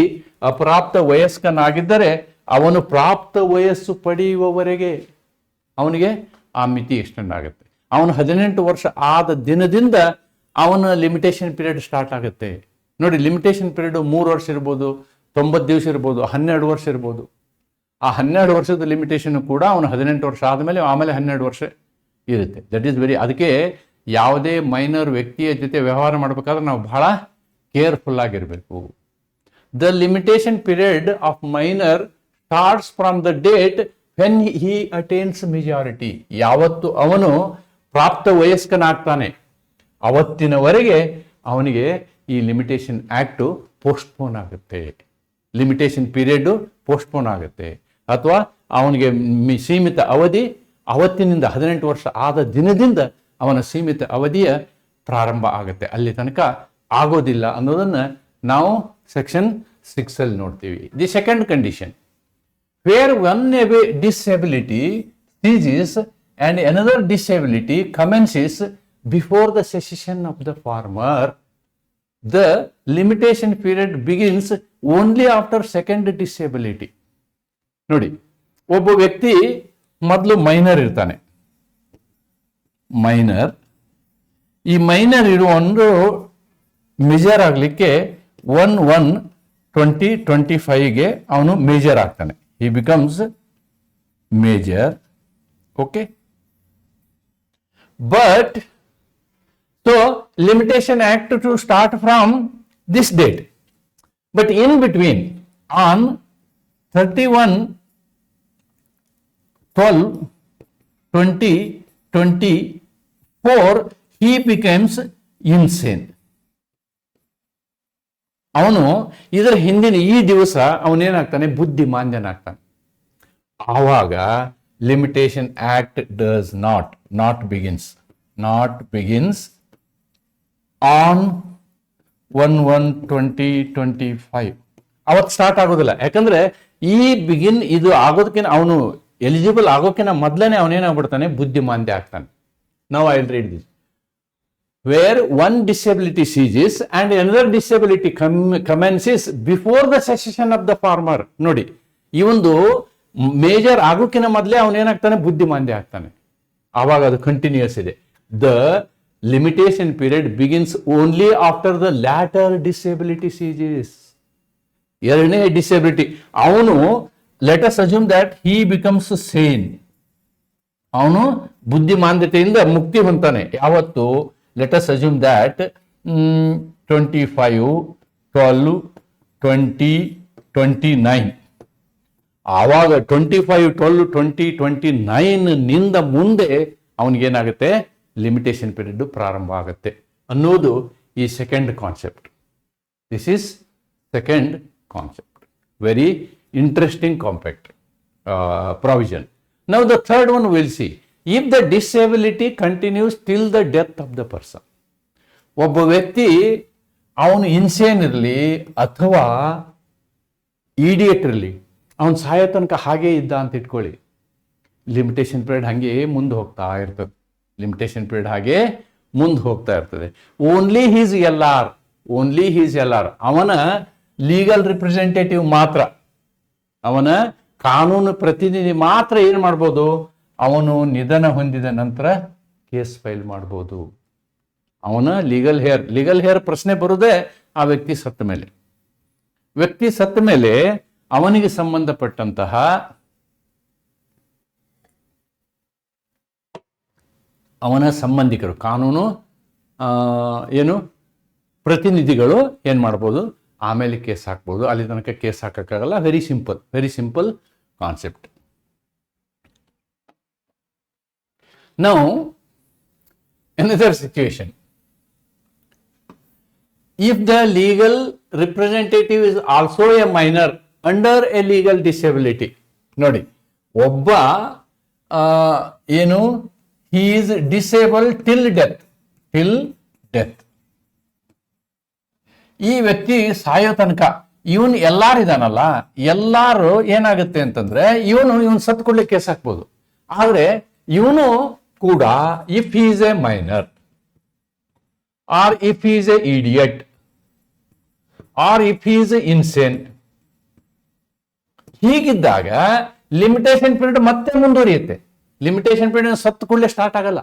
ಅಪ್ರಾಪ್ತ ವಯಸ್ಕನಾಗಿದ್ದರೆ ಅವನು ಪ್ರಾಪ್ತ ವಯಸ್ಸು ಪಡೆಯುವವರೆಗೆ ಅವನಿಗೆ ಆ ಮಿತಿ ಎಕ್ಸ್ಟೆಂಡ್ ಆಗುತ್ತೆ. ಅವನು 18 ವರ್ಷ ಆದ ದಿನದಿಂದ ಅವನ ಲಿಮಿಟೇಷನ್ ಪೀರಿಯಡ್ ಸ್ಟಾರ್ಟ್ ಆಗುತ್ತೆ. ನೋಡಿ, ಲಿಮಿಟೇಷನ್ ಪೀರಿಯಡ್ 3 ವರ್ಷ ಇರ್ಬೋದು, 90 ದಿವಸ ಇರ್ಬೋದು, 12 ವರ್ಷ ಇರ್ಬೋದು. ಆ 12 ವರ್ಷದ ಲಿಮಿಟೇಷನ್ ಕೂಡ ಅವನು 18 ವರ್ಷ ಆದಮೇಲೆ ಆಮೇಲೆ 12 ವರ್ಷ ಇರುತ್ತೆ. ದಟ್ ಈಸ್ ವೆರಿ, ಅದಕ್ಕೆ ಯಾವುದೇ ಮೈನರ್ ವ್ಯಕ್ತಿಯ ಜೊತೆ ವ್ಯವಹಾರ ಮಾಡಬೇಕಾದ್ರೆ ನಾವು ಬಹಳ ಕೇರ್ಫುಲ್ ಆಗಿರಬೇಕು. The limitation period of minor starts from the date when he attains majority. ಯಾವತ್ತು ಅವನು ಪ್ರಾಪ್ತ ವಯಸ್ಕನಾಗ್ತಾನೆ ಅವತ್ತಿನವರೆಗೆ ಅವನಿಗೆ ಈ ಲಿಮಿಟೇಷನ್ ಆ್ಯಕ್ಟು ಪೋಸ್ಟ್ಪೋನ್ ಆಗುತ್ತೆ, ಲಿಮಿಟೇಷನ್ ಪೀರಿಯಡ್ಡು ಪೋಸ್ಟ್ಪೋನ್ ಆಗುತ್ತೆ. ಅಥವಾ ಅವನಿಗೆ ಸೀಮಿತ ಅವಧಿ ಅವತ್ತಿನಿಂದ 18 ವರ್ಷ ಆದ ದಿನದಿಂದ ಅವನ ಸೀಮಿತ ಅವಧಿಯ ಪ್ರಾರಂಭ ಆಗುತ್ತೆ. ಅಲ್ಲಿ ತನಕ ಆಗೋದಿಲ್ಲ ಅನ್ನೋದನ್ನು ನಾವು ಸೆಕ್ಷನ್ 6 ಅಲ್ಲಿ ನೋಡ್ತೀವಿ. The second condition, where one disability ceases and another disability commences before the cessation of the farmer, the limitation period begins only after second disability. ನೋಡಿ, ಒಬ್ಬ ವ್ಯಕ್ತಿ ಮೊದಲು ಮೈನರ್ ಇರ್ತಾನೆ. ಮೈನರ್, ಈ ಮೈನರ್ ಇರುವೊಂದು ಮೇಜರ್ ಆಗಲಿಕ್ಕೆ 1/1/2025ಗೆ ಅವನು ಮೇಜರ್ ಆಗ್ತಾನೆ. he becomes major. Okay, but so limitation act to start from this date, but in between on 31/12/2024 he becomes insane. ಅವನು ಇದರ ಹಿಂದಿನ ಈ ದಿವಸ ಅವನೇನಾಗ್ತಾನೆ, ಬುದ್ಧಿಮಾಂದ್ಯನಾಗ್ತಾನೆ. ಆವಾಗ limitation act does not begins on 1/1/2025. ಅವತ್ತು ಸ್ಟಾರ್ಟ್ ಆಗೋದಿಲ್ಲ. ಯಾಕಂದ್ರೆ ಇದು ಆಗೋದಕ್ಕಿಂತ, ಅವನು ಎಲಿಜಿಬಲ್ ಆಗೋಕ್ಕಿಂತ ಮೊದಲನೇ ಅವನೇನಾಗ್ಬಿಡ್ತಾನೆ, ಬುದ್ಧಿಮಾಂದ್ಯ ಆಗ್ತಾನೆ. ನಾವು I will read this. Where one disability ceases and another disability commences before the cessation of the farmer. ನೋಡಿ, ಈ ಒಂದು ಮೇಜರ್ ಆಗೋಕ್ಕಿಂತ ಮೊದಲೇ ಅವನೇನಾಗ್ತಾನೆ, ಬುದ್ಧಿಮಾಂದ್ಯ ಆಗ್ತಾನೆ. ಆವಾಗ ಅದು ಕಂಟಿನ್ಯೂಸ್ ಇದೆ. The limitation period begins only after the latter disability ceases. ಎರಡನೇ ಡಿಸೆಬಿಲಿಟಿ, ಅವನು let us assume that he becomes sane. ಅವನು ಬುದ್ಧಿಮಾಂದ್ಯತೆಯಿಂದ ಮುಕ್ತಿ ಹೊಂತಾನೆ. ಯಾವತ್ತು? let us assume that 25/12/2029. ಆವಾಗ 25/12/2029 ನಿಂದ ಮುಂದೆ ಅವನಿಗೇನಾಗುತ್ತೆ, ಲಿಮಿಟೇಷನ್ ಪೀರಿಯಡ್ ಪ್ರಾರಂಭ ಆಗುತ್ತೆ ಅನ್ನೋದು ಈ second concept. This is second concept. Very interesting compact provision. Now the third one will see. If the disability continues till the death of the person. ಒಬ್ಬ ವ್ಯಕ್ತಿ ಅವನು ಇನ್ಸೇನ್ ಇರಲಿ ಅಥವಾ ಇಡಿಯೇಟ್ ಇರಲಿ, ಅವನು ಸಾಯೋ ತನಕ ಹಾಗೆ ಇದ್ದ ಅಂತ ಇಟ್ಕೊಳ್ಳಿ, ಲಿಮಿಟೇಷನ್ ಪೀರಿಯಡ್ ಹಾಗೆ ಮುಂದೆ ಹೋಗ್ತಾ ಇರ್ತದೆ. ಓನ್ಲಿ ಹೀಸ್ ಎಲ್ ಆರ್, ಅವನ ಲೀಗಲ್ ರಿಪ್ರೆಸೆಂಟೇಟಿವ್ ಮಾತ್ರ, ಅವನ ಕಾನೂನು ಪ್ರತಿನಿಧಿ ಮಾತ್ರ ಏನು ಮಾಡ್ಬೋದು, ಅವನು ನಿಧನ ಹೊಂದಿದ ನಂತರ ಕೇಸ್ ಫೈಲ್ ಮಾಡ್ಬೋದು. ಅವನ ಲೀಗಲ್ ಹೇರ್ ಪ್ರಶ್ನೆ ಬರುವುದೇ ಆ ವ್ಯಕ್ತಿ ಸತ್ತ ಮೇಲೆ ಅವನಿಗೆ ಸಂಬಂಧಪಟ್ಟಂತಹ ಅವನ ಸಂಬಂಧಿಕರು, ಕಾನೂನು ಪ್ರತಿನಿಧಿಗಳು ಏನು ಮಾಡ್ಬೋದು, ಆಮೇಲೆ ಕೇಸ್ ಹಾಕ್ಬೋದು. ಅಲ್ಲಿ ತನಕ ಕೇಸ್ ಹಾಕಕ್ಕಾಗಲ್ಲ. Very simple concept. Now, another situation. If the legal representative is also a minor under a legal disability. ನೋಡಿ, ಒಬ್ಬ he is disabled till death. ಈ ವ್ಯಕ್ತಿ ಸಾಯೋ ತನಕ ಇವನು ಇದಾನಲ್ಲ, ಎಲ್ಲಾರು ಏನಾಗುತ್ತೆ ಅಂತಂದ್ರೆ ಇವನು ಸತ್ ಕೂಡಲೇ ಕೇಸ್ ಹಾಕ್ಬೋದು. ಆದ್ರೆ ಇವನು ಕೂಡ if he is a minor or if he is a idiot or if he is insane, ಹೀಗಿದ್ದಾಗ ಲಿಮಿಟೇಷನ್ ಪೀರಿಯಡ್ ಮತ್ತೆ ಮುಂದುವರಿಯುತ್ತೆ. ಲಿಮಿಟೇಷನ್ ಪೀರಿಯಡ್ ಸತ್ತು ಕೂಡಲೇ ಸ್ಟಾರ್ಟ್ ಆಗಲ್ಲ.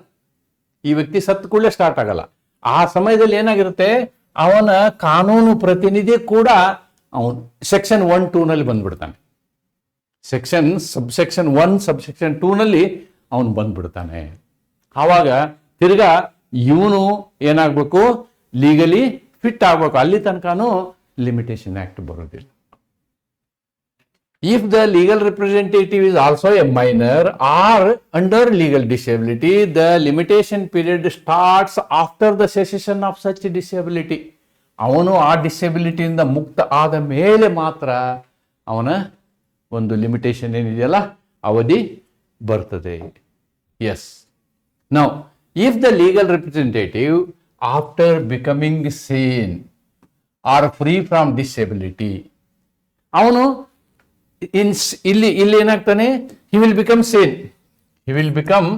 ಈ ವ್ಯಕ್ತಿ ಸತ್ತು ಕೂಡಲೇ ಸ್ಟಾರ್ಟ್ ಆಗಲ್ಲ. ಆ ಸಮಯದಲ್ಲಿ ಏನಾಗಿರುತ್ತೆ, ಅವನ ಕಾನೂನು ಪ್ರತಿನಿಧಿ ಕೂಡ ಅವನು ಸೆಕ್ಷನ್ 1-2 ನಲ್ಲಿ ಬಂದ್ಬಿಡ್ತಾನೆ. ಸಬ್ಸೆಕ್ಷನ್ 1 ಸಬ್ಸೆಕ್ಷನ್ 2 ನಲ್ಲಿ ಅವನು ಬಂದ್ಬಿಡ್ತಾನೆ. ಆವಾಗ ತಿರ್ಗಾ ಇವನು ಏನಾಗಬೇಕು, ಲೀಗಲಿ ಫಿಟ್ ಆಗಬೇಕು. ಅಲ್ಲಿ ತನಕನೂ ಲಿಮಿಟೇಷನ್ ಆಕ್ಟ್ ಬರೋದಿಲ್ಲ. If the legal representative is also a minor or under legal disability, the limitation period starts after the cessation of such disability. ಅವನು ಆ ಡಿಸೇಬಿಲಿಟಿಯಿಂದ ಮುಕ್ತ ಆದ ಮೇಲೆ ಮಾತ್ರ ಅವನ ಒಂದು ಲಿಮಿಟೇಷನ್ ಏನಿದೆಯಲ್ಲ ಅವಧಿ ಬರ್ತದೆ. Yes. Now if the legal representative after becoming sane or free from disability ಅವನು ಇಲ್ಲಿ ಏನಾಗ್ತಾನೆ, he will become sane. He will become,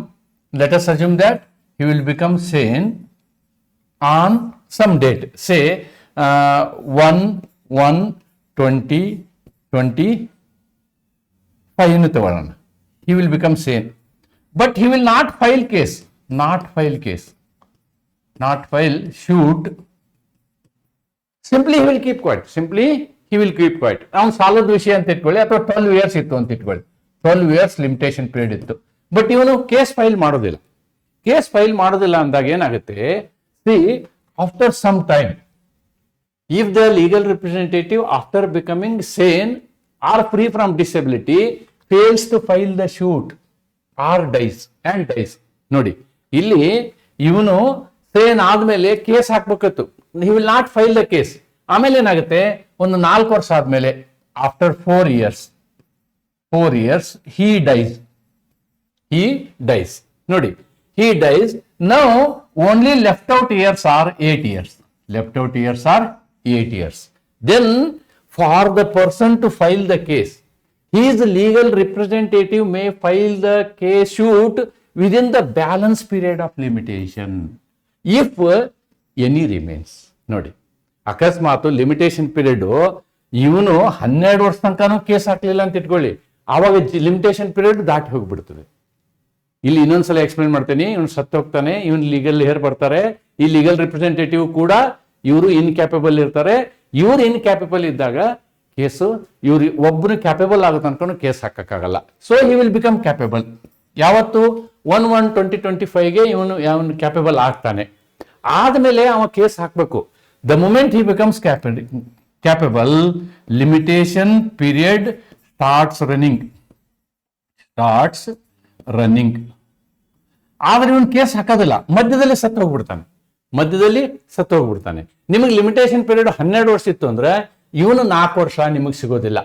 let us assume that he will become sane on some date, say 1/1/2025 ತಗೊಳ್ಳೋಣ. he will become sane, but he will not file case, not file suit. Simply he will keep quiet, ಅವ್ನು ಸಾಲದ ವಿಷಯ ಅಂತ ಇಟ್ಕೊಳ್ಳಿ, ಅಥವಾ 12 years ಇತ್ತು ಅಂತ ಇಟ್ಕೊಳ್ಳಿ, 12 years ಲಿಮಿಟೇಷನ್ ಪೀರಿಯಡ್ ಇತ್ತು, ಬಟ್ ಇವನು ಕೇಸ್ ಫೈಲ್ ಮಾಡೋದಿಲ್ಲ. ಅಂದಾಗ ಏನಾಗುತ್ತೆ, see after some time, if the legal representative after becoming sane or free from disability fails to file the suit or dies, ನೋಡಿ ಇಲ್ಲಿ ಇವನು ಸೇನ್ ಆದ್ಮೇಲೆ case ಹಾಕ್ಬೇಕಿತ್ತು, he will not file the case. ಆಮೇಲೆ ಏನಾಗುತ್ತೆ, ಒಂದು 4 ವರ್ಷ ಆದ್ಮೇಲೆ, ಆಫ್ಟರ್ 4 years he dies. ನೋಡಿ, he dies. Now only left out years are 8 years. Then for the person to file the case, his legal representative may file the case suit within the balance period of limitation if any remains. ನೋಡಿ, ಅಕಸ್ಮಾತ್ limitation period ಇವನು 12 ವರ್ಷ ತನಕನೂ case ಹಾಕ್ಲಿಲ್ಲ ಅಂತ ಇಟ್ಕೊಳ್ಳಿ, ಆವಾಗ limitation period ದಾಟಿ ಹೋಗ್ಬಿಡ್ತದೆ. ಇಲ್ಲಿ ಇನ್ನೊಂದ್ಸಲ ಎಕ್ಸ್ಪ್ಲೇನ್ ಮಾಡ್ತೇನೆ. ಇವನು ಸತ್ತು ಹೋಗ್ತಾನೆ, ಇವನ್ ಲೀಗಲ್ ಹೇರ್ ಬರ್ತಾರೆ, ಈ ಲೀಗಲ್ ರಿಪ್ರೆಸೆಂಟೇಟಿವ್ ಕೂಡ ಇವರು ಇನ್ಕ್ಯಾಪೇಬಲ್ ಇರ್ತಾರೆ. ಇವ್ರು ಇನ್ಕ್ಯಾಪೇಬಲ್ ಇದ್ದಾಗ ಕೇಸು ಇವ್ರು ಒಬ್ಬನು ಕ್ಯಾಪೇಬಲ್ ಆಗುತ್ತೆ ಅನ್ಕೊಂಡು ಕೇಸ್ ಹಾಕಕ್ಕಾಗಲ್ಲ. So he will become capable ಯಾವತ್ತು 1/1/2025ಗೆ ಇವನು ಕ್ಯಾಪೇಬಲ್ ಆಗ್ತಾನೆ. ಆದ್ಮೇಲೆ ಅವ ಕೇಸ್ ಹಾಕ್ಬೇಕು. The moment he becomes capable, limitation period starts running. ಆದ್ರೆ ಇವನು ಕೇಸ್ ಹಾಕೋದಿಲ್ಲ, ಮಧ್ಯದಲ್ಲಿ ಸತ್ತು ಹೋಗ್ಬಿಡ್ತಾನೆ. ನಿಮಗೆ ಲಿಮಿಟೇಷನ್ ಪೀರಿಯಡ್ 12 ವರ್ಷ ಇತ್ತು ಅಂದ್ರೆ ಇವನು 4 ವರ್ಷ ನಿಮಗೆ ಸಿಗೋದಿಲ್ಲ.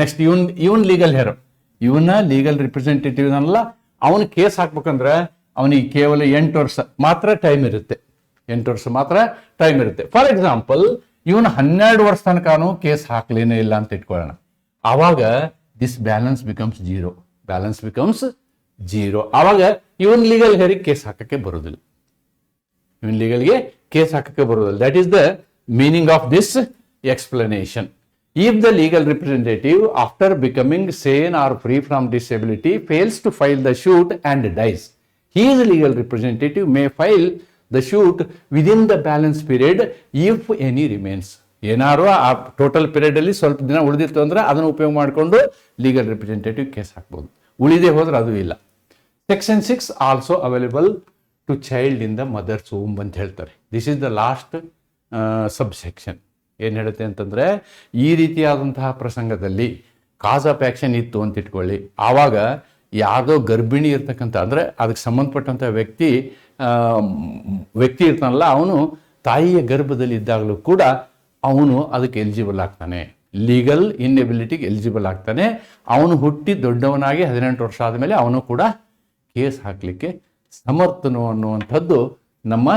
ನೆಕ್ಸ್ಟ್ ಇವನ್ ಲೀಗಲ್ ಹೇರ್, ಇವನ ಲೀಗಲ್ ರಿಪ್ರೆಸೆಂಟೇಟಿವ್ ಅಲ್ಲ, ಅವನು ಕೇಸ್ ಹಾಕ್ಬೇಕಂದ್ರೆ ಅವನಿಗೆ ಕೇವಲ 8 ವರ್ಷ ಮಾತ್ರ ಟೈಮ್ ಇರುತ್ತೆ. ಫಾರ್ ಎಕ್ಸಾಂಪಲ್, ಇವನು 12 ವರ್ಷ ತನಕನೂ ಕೇಸ್ ಹಾಕ್ಲೇನೇ ಇಲ್ಲ ಅಂತ ಇಟ್ಕೊಳ್ಳೋಣ. ಆವಾಗ ದಿಸ್ ಬ್ಯಾಲೆನ್ಸ್ ಬಿಕಮ್ಸ್ ಜೀರೋ. ಆವಾಗ ಇವನ್ ಲೀಗಲ್ ಹೇರಿಗೆ ಕೇಸ್ ಹಾಕಕ್ಕೆ ಬರೋದಿಲ್ಲ. That is the meaning of this explanation. If the legal representative after becoming sane or free from disability fails to file the suit and dies, his legal representative may file the suit within the balance period if any remains. ಏನಾರು ಆ total period ಅಲ್ಲಿ ಸ್ವಲ್ಪ ದಿನ ಉಳಿದಿತ್ತು ಅಂದ್ರೆ ಅದನ್ನು ಉಪಯೋಗ ಮಾಡಿಕೊಂಡು legal representative case ಹಾಕ್ಬೋದು. ಉಳಿದೇ ಹೋದ್ರೆ ಅದು ಇಲ್ಲ. Section 6 also available to child in the mother's womb ಅಂತ ಹೇಳ್ತಾರೆ. This is the last sub section. ಏನು ಹೇಳುತ್ತೆ ಅಂತಂದರೆ, ಈ ರೀತಿಯಾದಂತಹ ಪ್ರಸಂಗದಲ್ಲಿ ಕಾಸ್ ಆಫ್ ಆ್ಯಕ್ಷನ್ ಇತ್ತು ಅಂತ ಇಟ್ಕೊಳ್ಳಿ, ಆವಾಗ ಯಾವುದೋ ಗರ್ಭಿಣಿ ಇರ್ತಕ್ಕಂಥ, ಅಂದರೆ ಅದಕ್ಕೆ ಸಂಬಂಧಪಟ್ಟಂಥ ವ್ಯಕ್ತಿ ಇರ್ತಾನಲ್ಲ, ಅವನು ತಾಯಿಯ ಗರ್ಭದಲ್ಲಿ ಇದ್ದಾಗಲೂ ಕೂಡ ಅವನು ಅದಕ್ಕೆ ಎಲಿಜಿಬಲ್ ಆಗ್ತಾನೆ, ಲೀಗಲ್ ಇನ್ಎಬಿಲಿಟಿಗೆ ಎಲಿಜಿಬಲ್ ಆಗ್ತಾನೆ. ಅವನು ಹುಟ್ಟಿ ದೊಡ್ಡವನಾಗಿ 18 ವರ್ಷ ಆದಮೇಲೆ ಅವನು ಕೂಡ ಕೇಸ್ ಹಾಕಲಿಕ್ಕೆ ಸಮರ್ಥನು ಅನ್ನುವಂಥದ್ದು ನಮ್ಮ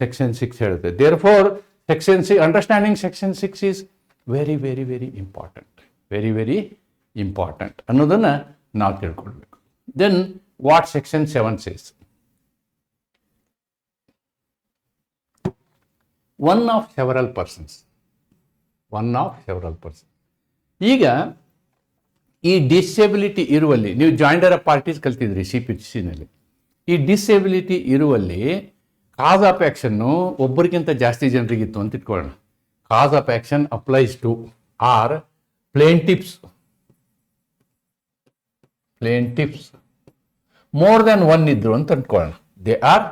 ಸೆಕ್ಷನ್ 6 ಹೇಳುತ್ತೆ. Therefore section 6, understanding section 6 is very very very important ಅನ್ನೋದನ್ನು ನಾವು ತಿಳ್ಕೊಳ್ಬೇಕು. Then what section 7 says, one of several persons. ಈಗ ಈ ಡಿಸೆಬಿಲಿಟಿ ಇರುವಲ್ಲಿ, ನೀವು ಜಾಯಿಂಡರ್ ಆಫ್ ಪಾರ್ಟೀಸ್ ಕಲ್ತಿದ್ರಿ CPCನಲ್ಲಿ, ಈ ಡಿಸೆಬಿಲಿಟಿ ಇರುವಲ್ಲಿ ಕಾಸ್ ಆಫ್ ಆ್ಯಕ್ಷನ್ನು ಒಬ್ಬರಿಗಿಂತ ಜಾಸ್ತಿ ಜನರಿಗಿತ್ತು ಅಂತ ಇಟ್ಕೊಳ್ಳೋಣ. Cause of action applies to are plaintiffs more than 1 ಇದ್ರು ಅಂತ ಅಂದ್ಕೊಳ್ಳೋಣ. They are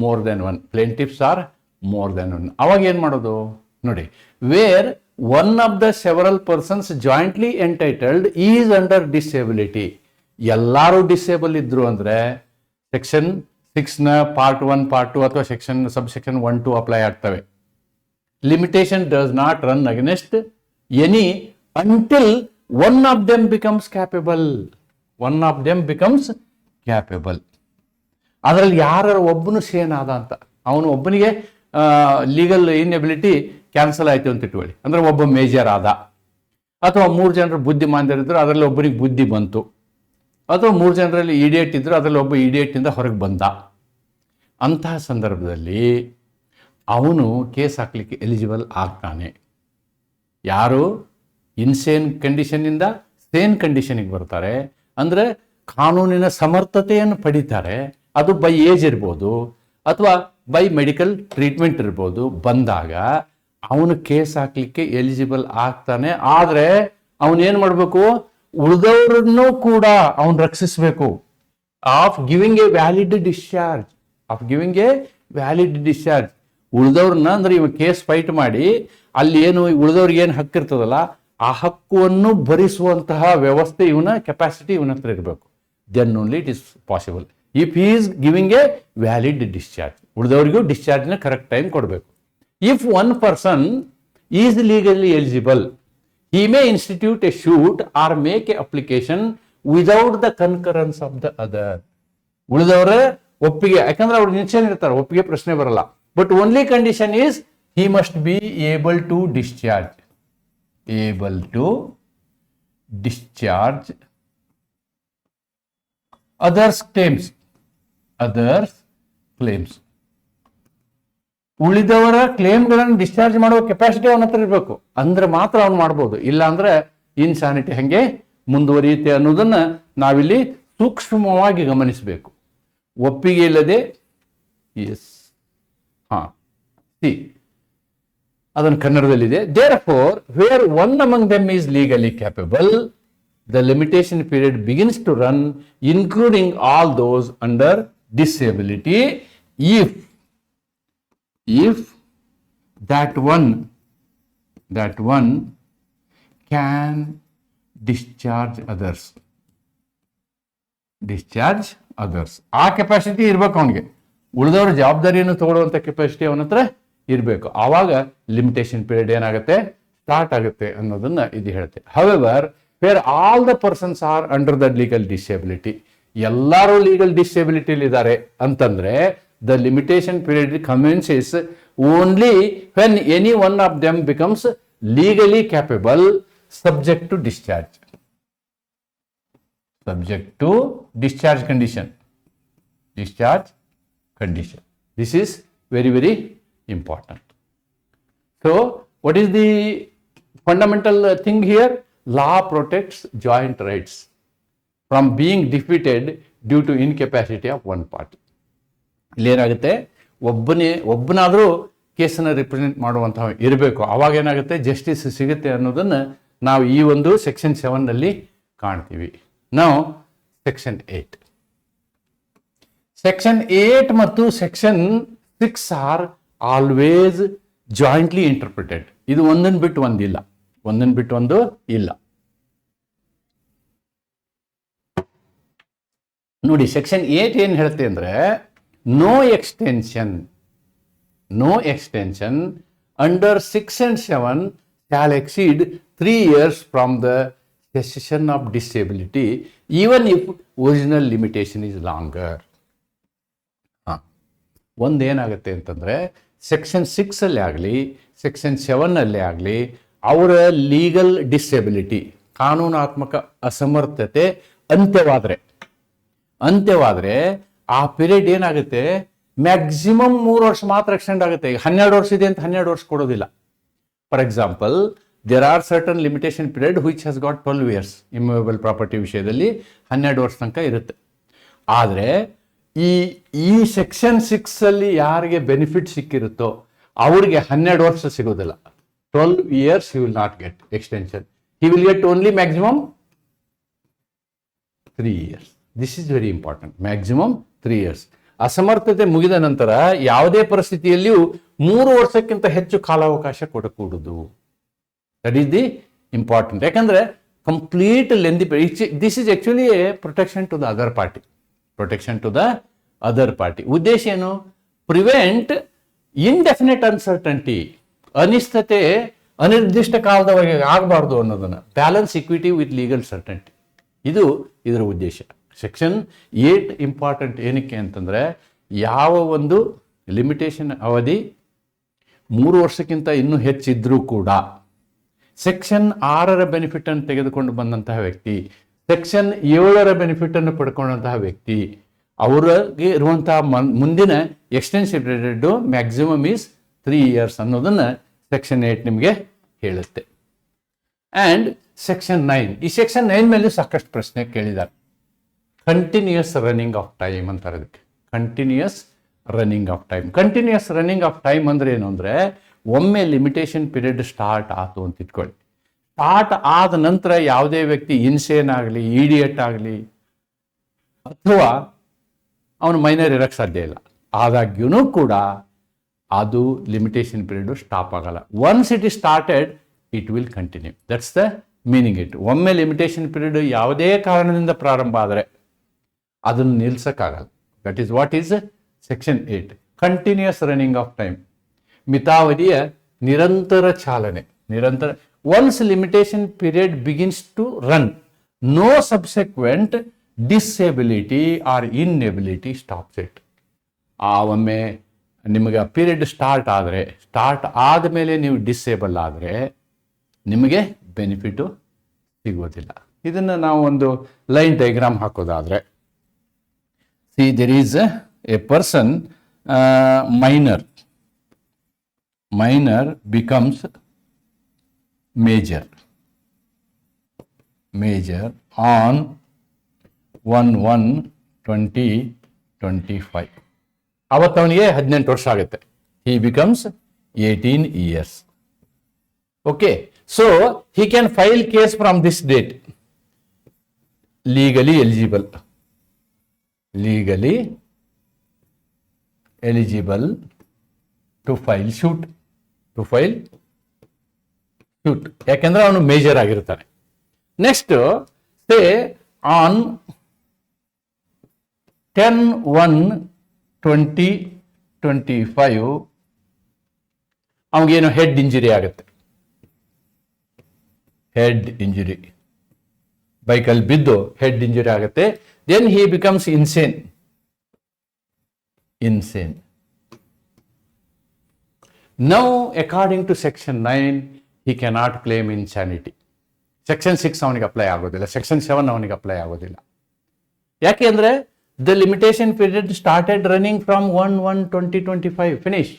more than 1, plaintiffs are more than 1. ಅವಾಗ ಏನು ಮಾಡೋದು ನೋಡಿ, where one of the several persons jointly entitled is under disability. ಎಲ್ಲರೂ ಡಿಸೇಬಲ್ ಇದ್ರು ಅಂದರೆ ಸೆಕ್ಷನ್ 6ನ ಪಾರ್ಟ್ 1, ಪಾರ್ಟ್ 2 ಅಥವಾ ಸಬ್ಸೆಕ್ಷನ್ 1, 2 ಅಪ್ಲೈ ಆಗ್ತವೆ. Limitation does not run against any until one of them becomes capable. ಅದರಲ್ಲಿ ಯಾರು ಒಬ್ಬನು ಸೇನ್ ಆದ ಅಂತ, ಅವನು ಒಬ್ಬನಿಗೆ ಲೀಗಲ್ ಇನ್ಎಬಿಲಿಟಿ ಕ್ಯಾನ್ಸಲ್ ಆಯಿತು ಅಂತ ಇಟ್ಕೊಳ್ಳಿ, ಅಂದರೆ ಒಬ್ಬ ಮೇಜರ್ ಆದ, ಅಥವಾ 3 ಜನರು ಬುದ್ಧಿಮಾಂದ್ಯರಿದ್ದರು, ಅದರಲ್ಲಿ ಒಬ್ಬರಿಗೆ ಬುದ್ಧಿ ಬಂತು, ಅಥವಾ 3 ಜನರಲ್ಲಿ ಇಡಿಯೇಟ್ ಇದ್ದರು, ಅದರಲ್ಲಿ ಒಬ್ಬ ಇಡಿಯೇಟಿಂದ ಹೊರಗೆ ಬಂದ. ಅಂತಹ ಸಂದರ್ಭದಲ್ಲಿ ಅವನು ಕೇಸ್ ಹಾಕಲಿಕ್ಕೆ ಎಲಿಜಿಬಲ್ ಆಗ್ತಾನೆ. ಯಾರು ಇನ್ಸೇನ್ ಕಂಡೀಷನ್ನಿಂದ ಸೇನ್ ಕಂಡೀಷನಿಗೆ ಬರ್ತಾರೆ, ಅಂದರೆ ಕಾನೂನಿನ ಸಮರ್ಥತೆಯನ್ನು ಪಡಿತಾರೆ, ಅದು ಬೈ ಏಜ್ ಇರ್ಬೋದು ಅಥವಾ ಬೈ ಮೆಡಿಕಲ್ ಟ್ರೀಟ್ಮೆಂಟ್ ಇರ್ಬೋದು, ಬಂದಾಗ ಅವನು ಕೇಸ್ ಹಾಕಲಿಕ್ಕೆ ಎಲಿಜಿಬಲ್ ಆಗ್ತಾನೆ. ಆದರೆ ಅವನೇನು ಮಾಡಬೇಕು, ಉಳಿದವರನ್ನು ಕೂಡ ಅವನು ರಕ್ಷಿಸಬೇಕು. Of giving a valid discharge, ಉಳಿದವ್ರನ್ನ ಅಂದ್ರೆ ಇವ ಕೇಸ್ ಫೈಟ್ ಮಾಡಿ ಅಲ್ಲಿ ಏನು ಉಳಿದವ್ರಿಗೆ ಏನು ಹಕ್ಕಿರ್ತದಲ್ಲ ಆ ಹಕ್ಕನ್ನು ಭರಿಸುವಂತಹ ವ್ಯವಸ್ಥೆ ಇವನ ಕೆಪಾಸಿಟಿ ಇವನ ಹತ್ರ ಇರಬೇಕು. Then only it is possible. If he is giving a valid discharge, ಉಳಿದವರಿಗೂ ಡಿಸ್ಚಾರ್ಜ್ನ ಕರೆಕ್ಟ್ ಟೈಮ್ ಕೊಡಬೇಕು. If one person is legally eligible, he may institute a suit or make a application without the concurrence of the other. ಉಳಿದವರ ಒಪ್ಪಿಗೆ, ಯಾಕಂದ್ರೆ ಅವ್ರು ನಿಶ್ಚಯ ಇರ್ತಾರೆ, ಒಪ್ಪಿಗೆ ಪ್ರಶ್ನೆ ಬರಲ್ಲ. But only condition is he must be able to discharge others claims. ಉಳಿದವರ ಕ್ಲೇಮ್ಗಳನ್ನು ಡಿಸ್ಚಾರ್ಜ್ ಮಾಡುವ ಕೆಪಾಸಿಟಿ ಅವನ ಹತ್ರ ಇರಬೇಕು, ಅಂದ್ರೆ ಮಾತ್ರ ಅವ್ನು ಮಾಡ್ಬೋದು. ಇಲ್ಲ ಅಂದ್ರೆ ಇನ್ಸಾನಿಟಿ ಹಂಗೆ ಮುಂದುವರಿಯುತ್ತೆ ಅನ್ನೋದನ್ನ ನಾವಿಲ್ಲಿ ಸೂಕ್ಷ್ಮವಾಗಿ ಗಮನಿಸಬೇಕು. ಒಪ್ಪಿಗೆ ಇಲ್ಲದೆ ಅದನ್ನು ಕನ್ನಡದಲ್ಲಿದೆ. Therefore, where one among them is legally capable, the limitation period begins to run, including all those under disability, if that one can discharge others. ಆ ಕೆಪಾಸಿಟಿ ಇರ್ಬೇಕು ಅವನಿಗೆ, ಉಳಿದವ್ರ ಜವಾಬ್ದಾರಿಯನ್ನು ತಗೊಳ್ಳುವಂಥ ಕೆಪಾಸಿಟಿ ಅವನ ಹತ್ರ ಇರಬೇಕು. ಆವಾಗ ಲಿಮಿಟೇಷನ್ ಪೀರಿಯಡ್ ಏನಾಗುತ್ತೆ, ಸ್ಟಾರ್ಟ್ ಆಗುತ್ತೆ ಅನ್ನೋದನ್ನ ಇದು ಹೇಳುತ್ತೆ. However where all the persons are under the legal disability, ಎಲ್ಲರೂ ಲೀಗಲ್ ಡಿಸೇಬಿಲಿಟಿಲಿ ಇದ್ದಾರೆ ಅಂತಂದ್ರೆ the limitation period commences only when any one of them becomes legally capable, subject to discharge condition. This is very, very important. So what is the fundamental thing here? Law protects joint rights from being defeated due to incapacity of one party. ಇಲ್ಲೇನಾಗುತ್ತೆ, ಒಬ್ಬನಾದರೂ ಕೇಸನ್ನು represent ಮಾಡುವಂತಹ ಇರಬೇಕು. ಅವಾಗ ಏನಾಗುತ್ತೆ, justice ಸಿಗುತ್ತೆ ಅನ್ನೋದನ್ನು ನಾವು ಈ ಒಂದು ಸೆಕ್ಷನ್ 7ನಲ್ಲಿ ಕಾಣ್ತೀವಿ. ನಾವು ಸೆಕ್ಷನ್ 8 ಮತ್ತು section 6 are always jointly interpreted. ಇದು ಒಂದನ್ನು ಬಿಟ್ಟು ಒಂದು ಇಲ್ಲ. ನೋಡಿ, ಸೆಕ್ಷನ್ 8 ಏನು ಹೇಳುತ್ತೆ ಅಂದ್ರೆ, no extension under 6 and 7 shall exceed 3 years from the cessation of disability, even if original limitation is longer. ಒಂದೇನಾಗುತ್ತೆ ಅಂತಂದ್ರೆ, ಸೆಕ್ಷನ್ 6 ಅಲ್ಲಿ ಆಗಲಿ ಸೆಕ್ಷನ್ 7 ಅಲ್ಲೇ ಆಗಲಿ ಅವರ ಲೀಗಲ್ ಡಿಸೆಬಿಲಿಟಿ, ಕಾನೂನಾತ್ಮಕ ಅಸಮರ್ಥತೆ ಅಂತ್ಯವಾದರೆ ಆ ಪೀರಿಯಡ್ ಏನಾಗುತ್ತೆ, ಮ್ಯಾಕ್ಸಿಮಮ್ 3 ವರ್ಷ ಮಾತ್ರ ಎಕ್ಸ್ಟೆಂಡ್ ಆಗುತ್ತೆ. ಈಗ 12 ವರ್ಷ ಇದೆ ಅಂತ 12 ವರ್ಷ ಕೊಡೋದಿಲ್ಲ. For example, there are certain limitation period which has got 12 years. Immovable property ವಿಷಯದಲ್ಲಿ 12 ವರ್ಷ ತನಕ ಇರುತ್ತೆ. ಆದರೆ ಈ ಸೆಕ್ಷನ್ 6 ಅಲ್ಲಿ ಯಾರಿಗೆ ಬೆನಿಫಿಟ್ ಸಿಕ್ಕಿರುತ್ತೋ ಅವ್ರಿಗೆ 12 ವರ್ಷ ಸಿಗೋದಿಲ್ಲ. 12 years he will not get extension. He will get only maximum 3 years. This is very important. Maximum 3 years. ಅಸಮರ್ಥತೆ ಮುಗಿದ ನಂತರ ಯಾವುದೇ ಪರಿಸ್ಥಿತಿಯಲ್ಲಿಯೂ 3 ವರ್ಷಕ್ಕಿಂತ ಹೆಚ್ಚು ಕಾಲಾವಕಾಶ ಕೊಡಕೂಡದು. That is the important. ಯಾಕಂದ್ರೆ complete lengthy, this is actually a protection to the other party. ಉದ್ದೇಶ ಏನು? ಪ್ರಿವೆಂಟ್ ಇಂಡೆಫಿನೆಟ್ ಅನ್ಸರ್ಟನ್ಟಿ, ಅನಿಶ್ಚಿತತೆ ಅನಿರ್ದಿಷ್ಟ ಕಾಲದವರೆಗೆ ಆಗಬಾರ್ದು ಅನ್ನೋದನ್ನ. ಬ್ಯಾಲೆನ್ಸ್ ಇಕ್ವಿಟಿ ವಿತ್ ಲೀಗಲ್ ಸರ್ಟನ್ಟಿ, ಇದು ಇದರ ಉದ್ದೇಶ. ಸೆಕ್ಷನ್ 8 ಇಂಪಾರ್ಟೆಂಟ್ ಏನಕ್ಕೆ ಅಂತಂದರೆ, ಯಾವ ಒಂದು ಲಿಮಿಟೇಷನ್ ಅವಧಿ 3 ವರ್ಷಕ್ಕಿಂತ ಇನ್ನೂ ಹೆಚ್ಚಿದ್ರೂ ಕೂಡ ಸೆಕ್ಷನ್ 6ರ ಬೆನಿಫಿಟ್ ಅನ್ನು ತೆಗೆದುಕೊಂಡು ಬಂದಂತಹ ವ್ಯಕ್ತಿ, ಸೆಕ್ಷನ್ 7ರ ಬೆನಿಫಿಟ್ ಅನ್ನು ಪಡ್ಕೊಂಡಂತಹ ವ್ಯಕ್ತಿ, ಅವರಿಗೆ ಇರುವಂತಹ ಮುಂದಿನ extensive period maximum is 3 years ಅನ್ನೋದನ್ನು ಸೆಕ್ಷನ್ 8 ನಿಮಗೆ ಹೇಳುತ್ತೆ. ಆ್ಯಂಡ್ ಸೆಕ್ಷನ್ 9, ಈ ಸೆಕ್ಷನ್ 9 ಮೇಲೆ ಸಾಕಷ್ಟು ಪ್ರಶ್ನೆ ಕೇಳಿದ್ದಾರೆ. ಕಂಟಿನ್ಯೂಯಸ್ ರನ್ನಿಂಗ್ ಆಫ್ ಟೈಮ್ ಅಂತಾರೆ ಅದಕ್ಕೆ. Continuous running of time. Continuous running of time ಅಂದರೆ ಏನು ಅಂದರೆ, ಒಮ್ಮೆ ಲಿಮಿಟೇಷನ್ ಪೀರಿಯಡ್ ಸ್ಟಾರ್ಟ್ ಆಯಿತು ಅಂತ ಇಟ್ಕೊಳ್ಳಿ. ಸ್ಟಾರ್ಟ್ ಆದ ನಂತರ ಯಾವುದೇ ವ್ಯಕ್ತಿ ಇನ್ಸೇನ್ ಆಗಲಿ, ಇಡಿಯಟ್ ಆಗಲಿ, ಅಥವಾ ಅವನು ಮೈನರ್ ಇರೋಕ್ಕೆ ಸಾಧ್ಯ ಇಲ್ಲ. ಆದಾಗ್ಯೂ ಕೂಡ ಅದು ಲಿಮಿಟೇಷನ್ ಪೀರಿಯಡ್ ಸ್ಟಾಪ್ ಆಗಲ್ಲ. Once it is started it will continue. That's the meaning it. ಒಮ್ಮೆ ಲಿಮಿಟೇಷನ್ ಪೀರಿಯಡ್ ಯಾವುದೇ ಕಾರಣದಿಂದ ಪ್ರಾರಂಭ ಆದರೆ ಅದನ್ನು ನಿಲ್ಸಕ್ಕಾಗಲ್ಲ. That is what is section 8. Continuous running of time, ಮಿತಾವಧಿಯ ನಿರಂತರ ಚಾಲನೆ. ನಿರಂತರ. Once limitation period begins to run, no subsequent disability or inability stops it. ಒಮ್ಮೆ ನಿಮಗೆ ಪೀರಿಯಡ್ ಸ್ಟಾರ್ಟ್ ಆದರೆ, ಸ್ಟಾರ್ಟ್ ಆದಮೇಲೆ ನೀವು ಡಿಸೇಬಲ್ ಆದರೆ ನಿಮಗೆ ಬೆನಿಫಿಟು ಸಿಗೋದಿಲ್ಲ. ಇದನ್ನು ನಾವು ಒಂದು ಲೈನ್ ಡಯಾಗ್ರಾಮ್ ಹಾಕೋದಾದರೆ, see there is a person minor becomes major on 1/1/2025. ಅವತ್ತು ಅವನಿಗೆ 18 ವರ್ಷ ಆಗುತ್ತೆ. He becomes 18 years. Okay, so he can file case from this date. Legally eligible to file suit. ಯಾಕೆಂದ್ರೆ ಅವನು ಮೇಜರ್ ಆಗಿರ್ತಾನೆ. ನೆಕ್ಸ್ಟ್ ಸೇ ಆನ್ 10/1/2025 ಅವನಿಗೇನು head injury ಆಗುತ್ತೆ. Head injury, ಬೈಕಲ್ಲಿ ಬಿದ್ದು ಹೆಡ್ ಇಂಜುರಿ ಆಗುತ್ತೆ. Then he becomes insane. Now according to section 9 he cannot claim insanity. Section 6 ಅವನಿಗೆ apply ಆಗೋದಿಲ್ಲ, ಸೆಕ್ಷನ್ 7 ಅವನಿಗೆ ಅಪ್ಲೈ ಆಗೋದಿಲ್ಲ. ಯಾಕೆ ಅಂದರೆ the limitation period started running from 1/1/2025 finish.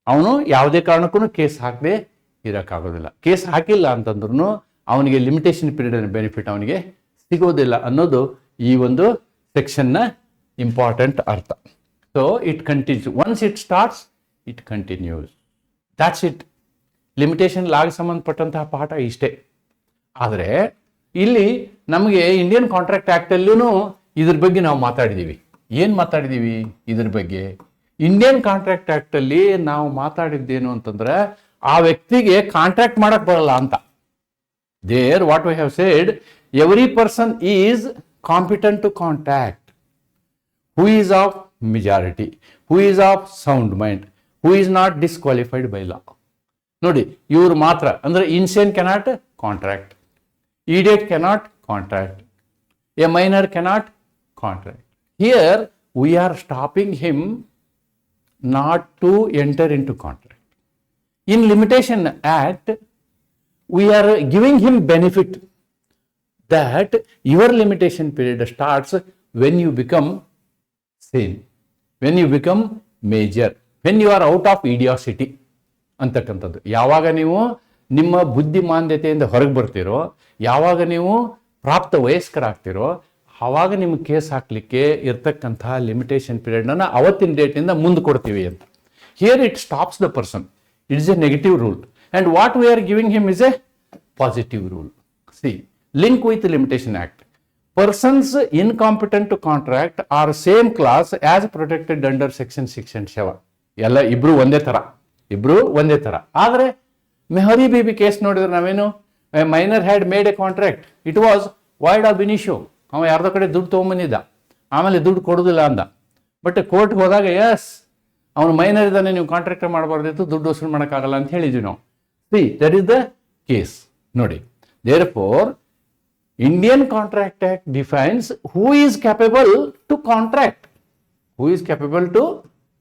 ಅವನು ಯಾವುದೇ ಕಾರಣಕ್ಕೂ ಕೇಸ್ ಹಾಕದೆ ಇರೋಕ್ಕಾಗೋದಿಲ್ಲ. ಕೇಸ್ ಹಾಕಿಲ್ಲ ಅಂತಂದ್ರೂ ಅವನಿಗೆ ಲಿಮಿಟೇಷನ್ ಪೀರಿಯಡ್ ಬೆನಿಫಿಟ್ ಅವನಿಗೆ ಸಿಗೋದಿಲ್ಲ ಅನ್ನೋದು ಈ ಒಂದು ಸೆಕ್ಷನ್ನ ಇಂಪಾರ್ಟೆಂಟ್ ಅರ್ಥ. So it continues. Once it starts it continues. That's it. Limitation ಲಾಗೆ ಸಂಬಂಧಪಟ್ಟಂತಹ ಪಾಠ ಇಷ್ಟೇ. ಆದರೆ ಇಲ್ಲಿ ನಮಗೆ ಇಂಡಿಯನ್ ಕಾಂಟ್ರಾಕ್ಟ್ ಆ್ಯಕ್ಟಲ್ಲೂ ಇದ್ರ ಬಗ್ಗೆ ನಾವು ಮಾತಾಡಿದ್ದೀವಿ. ಏನು ಮಾತಾಡಿದ್ದೀವಿ ಇದ್ರ ಬಗ್ಗೆ? ಇಂಡಿಯನ್ ಕಾಂಟ್ರಾಕ್ಟ್ ಆ್ಯಕ್ಟಲ್ಲಿ ನಾವು ಮಾತಾಡಿದ್ದೇನು ಅಂತಂದ್ರೆ, ಆ ವ್ಯಕ್ತಿಗೆ ಕಾಂಟ್ರಾಕ್ಟ್ ಮಾಡಕ್ಕೆ ಬರಲ್ಲ ಅಂತ. There what we have said, every person is competent to contract, who is of majority, who is of sound mind, who is not disqualified by law. ನೋಡಿ, ಇವರು ಮಾತ್ರ ಅಂದ್ರೆ insane cannot contract, idiot cannot contract, a minor cannot contract. Here we are stopping him not to enter into contract. In Limitation Act, we are giving him benefit that your limitation period starts when you become sane, when you become major, when you are out of idiocity ಅಂತಕ್ಕಂಥದ್ದು. ಯಾವಾಗ ನೀವು ನಿಮ್ಮ ಬುದ್ಧಿಮಾಂದ್ಯತೆಯಿಂದ ಹೊರಗೆ ಬರ್ತೀರೋ, ಯಾವಾಗ ನೀವು ಪ್ರಾಪ್ತ ವಯಸ್ಕರಾಗ್ತಿರೋ, ಆವಾಗ ನಿಮ್ಗೆ ಕೇಸ್ ಹಾಕಲಿಕ್ಕೆ ಇರ್ತಕ್ಕಂತಹ ಲಿಮಿಟೇಷನ್ ಪೀರಿಯಡ್ನ ಅವತ್ತಿನ ಡೇಟಿಂದ ಮುಂದೆ ಕೊಡ್ತೀವಿ ಅಂತ. Here it stops the person. It is a negative rule and what we are giving him is a positive rule. See, link with limitation act. Persons incompetent to contract are same class as protected under section 6 and 7. ಎಲ್ಲ ಇಬ್ರು ಒಂದೇ ಥರ. ಆದರೆ ಮೆಹರಿ baby case ನೋಡಿದ್ರೆ ನಾವೇನು, minor had made a contract, it was void ab initio. ಅವ ಯಾರ್ದೋ ಕಡೆ ದುಡ್ಡು ತೊಗೊಂಬಂದಿದ್ದ, ಆಮೇಲೆ ದುಡ್ಡು ಕೊಡೋದಿಲ್ಲ ಅಂದ. ಬಟ್ ಕೋರ್ಟ್ಗೆ ಹೋದಾಗ ಎಸ್, ಅವನು ಮೈನರ್ ಇದ್ದಾನೆ, ನೀವು ಕಾಂಟ್ರಾಕ್ಟ್ ಮಾಡಬಾರ್ದಿತ್ತು, ದುಡ್ಡು ವಸೂಲು ಮಾಡೋಕ್ಕಾಗಲ್ಲ ಅಂತ ಹೇಳಿದ್ವಿ ನಾವು. See, that is the case. ನೋಡಿ, therefore Indian contract act defines who is capable to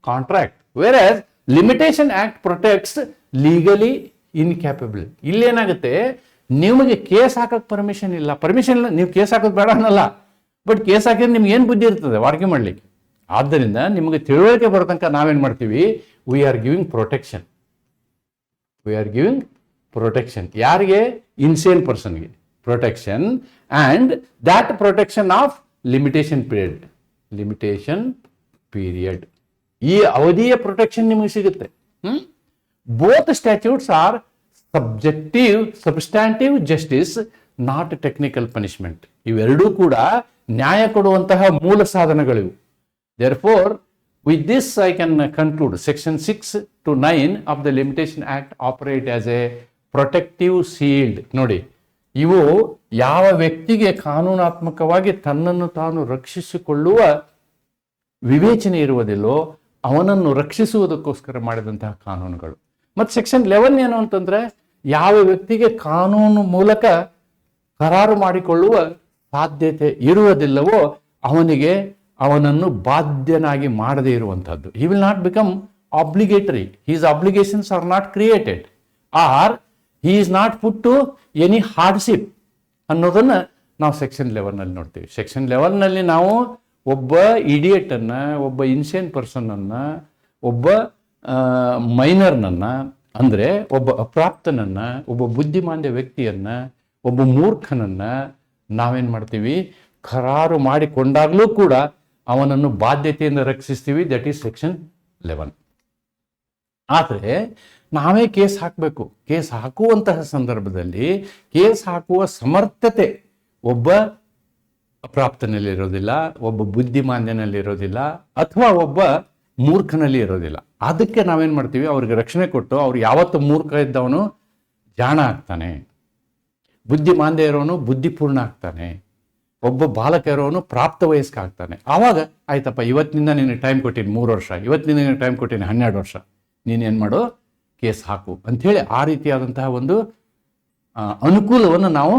contract, whereas Limitation Act protects legally incapable. ಇಲ್ಲೇನಾಗುತ್ತೆ, ನಿಮಗೆ ಕೇಸ್ ಹಾಕಕ್ಕೆ ಪರ್ಮಿಷನ್ ಇಲ್ಲ, ನೀವು ಕೇಸ್ ಹಾಕೋದು ಬೇಡ ಅನ್ನಲ್ಲ, ಬಟ್ ಕೇಸ್ ಹಾಕಿದ್ರೆ ನಿಮ್ಗೆ ಏನು ಬುದ್ಧಿ ಇರ್ತದೆ ವಾರ್ಕೆ ಮಾಡಲಿಕ್ಕೆ. ಆದ್ದರಿಂದ ನಿಮಗೆ ತಿಳುವಳಿಕೆ ಬರೋ ತನಕ ನಾವೇನು ಮಾಡ್ತೀವಿ, ವಿ ಆರ್ ಗಿವಿಂಗ್ ಪ್ರೊಟೆಕ್ಷನ್. ಯಾರಿಗೆ? ಇನ್ಸೇನ್ ಪರ್ಸನ್ಗೆ protection, and that protection of limitation period. ಈ ಅವಧಿಯ ಪ್ರೊಟೆಕ್ಷನ್ ನಿಮಗೆ ಸಿಗುತ್ತೆ. Both statutes are substantive justice, not technical punishment. ಇವೆರಡೂ ಕೂಡ ನ್ಯಾಯ ಕೊಡುವಂತಹ ಮೂಲ ಸಾಧನಗಳಿವು. Therefore, with this I can conclude section 6 to 9 of the Limitation Act operate as a protective shield. ನೋಡಿ, ಇವು ಯಾವ ವ್ಯಕ್ತಿಗೆ ಕಾನೂನಾತ್ಮಕವಾಗಿ ತನ್ನನ್ನು ತಾನು ರಕ್ಷಿಸಿಕೊಳ್ಳುವ ವಿವೇಚನೆ ಇರುವುದಿಲ್ಲೋ ಅವನನ್ನು ರಕ್ಷಿಸುವುದಕ್ಕೋಸ್ಕರ ಮಾಡಿದಂತಹ ಕಾನೂನುಗಳು. ಮತ್ತು ಸೆಕ್ಷನ್ 11 ಏನು ಅಂತಂದ್ರೆ, ಯಾವ ವ್ಯಕ್ತಿಗೆ ಕಾನೂನು ಮೂಲಕ ಕರಾರು ಮಾಡಿಕೊಳ್ಳುವ ಸಾಧ್ಯತೆ ಇರುವುದಿಲ್ಲವೋ ಅವನನ್ನು ಬಾಧ್ಯನಾಗಿ ಮಾಡದೇ ಇರುವಂತಹದ್ದು. He will not become obligatory, his obligations are not created, or he is not put to any hardship ಅನ್ನೋದನ್ನ ನಾವು ಸೆಕ್ಷನ್ 11 ನೋಡ್ತೀವಿ. ಸೆಕ್ಷನ್ 11 ನಾವು ಒಬ್ಬ ಇಡಿಯೇಟನ್ನ, ಒಬ್ಬ ಇನ್ಸೇನ್ ಪರ್ಸನ್ನ, ಒಬ್ಬ ಮೈನರ್ನನ್ನ, ಅಂದರೆ ಒಬ್ಬ ಅಪ್ರಾಪ್ತನನ್ನ, ಒಬ್ಬ ಬುದ್ಧಿಮಾಂದ್ಯ ವ್ಯಕ್ತಿಯನ್ನ, ಒಬ್ಬ ಮೂರ್ಖನನ್ನ ನಾವೇನು ಮಾಡ್ತೀವಿ, ಕರಾರು ಮಾಡಿಕೊಂಡಾಗಲೂ ಕೂಡ ಅವನನ್ನು ಬಾಧ್ಯತೆಯಿಂದ ರಕ್ಷಿಸ್ತೀವಿ. That is section 11. ಆದರೆ ನಾವೇ ಕೇಸ್ ಹಾಕಬೇಕು. ಕೇಸ್ ಹಾಕುವಂತಹ ಸಂದರ್ಭದಲ್ಲಿ ಕೇಸ್ ಹಾಕುವ ಸಮರ್ಥತೆ ಒಬ್ಬ ಅಪ್ರಾಪ್ತನಲ್ಲಿ ಇರೋದಿಲ್ಲ, ಒಬ್ಬ ಬುದ್ಧಿಮಾಂದ್ಯನಲ್ಲಿ ಇರೋದಿಲ್ಲ, ಅಥವಾ ಒಬ್ಬ ಮೂರ್ಖನಲ್ಲಿ ಇರೋದಿಲ್ಲ. ಅದಕ್ಕೆ ನಾವೇನು ಮಾಡ್ತೀವಿ, ಅವ್ರಿಗೆ ರಕ್ಷಣೆ ಕೊಟ್ಟು ಅವ್ರು ಯಾವತ್ತು ಮೂರ್ಖ ಇದ್ದವನು ಜಾಣ ಆಗ್ತಾನೆ, ಬುದ್ಧಿಮಾಂದ್ಯ ಇರೋನು ಬುದ್ಧಿಪೂರ್ಣ ಆಗ್ತಾನೆ, ಒಬ್ಬ ಬಾಲಕ ಇರೋನು ಪ್ರಾಪ್ತ ವಯಸ್ಕ ಆಗ್ತಾನೆ. ಆವಾಗ ಆಯ್ತಪ್ಪ, ಇವತ್ತಿನಿಂದ ನಿನಗೆ ಟೈಮ್ ಕೊಟ್ಟಿನಿ 3 ವರ್ಷ, ಇವತ್ತಿನಿಂದ ನಿನಗೆ ಟೈಮ್ ಕೊಟ್ಟಿನಿ 12 ವರ್ಷ, ನೀನೇನು ಮಾಡು, ಕೇಸ್ ಹಾಕು ಅಂಥೇಳಿ ಆ ರೀತಿಯಾದಂತಹ ಒಂದು ಅನುಕೂಲವನ್ನು ನಾವು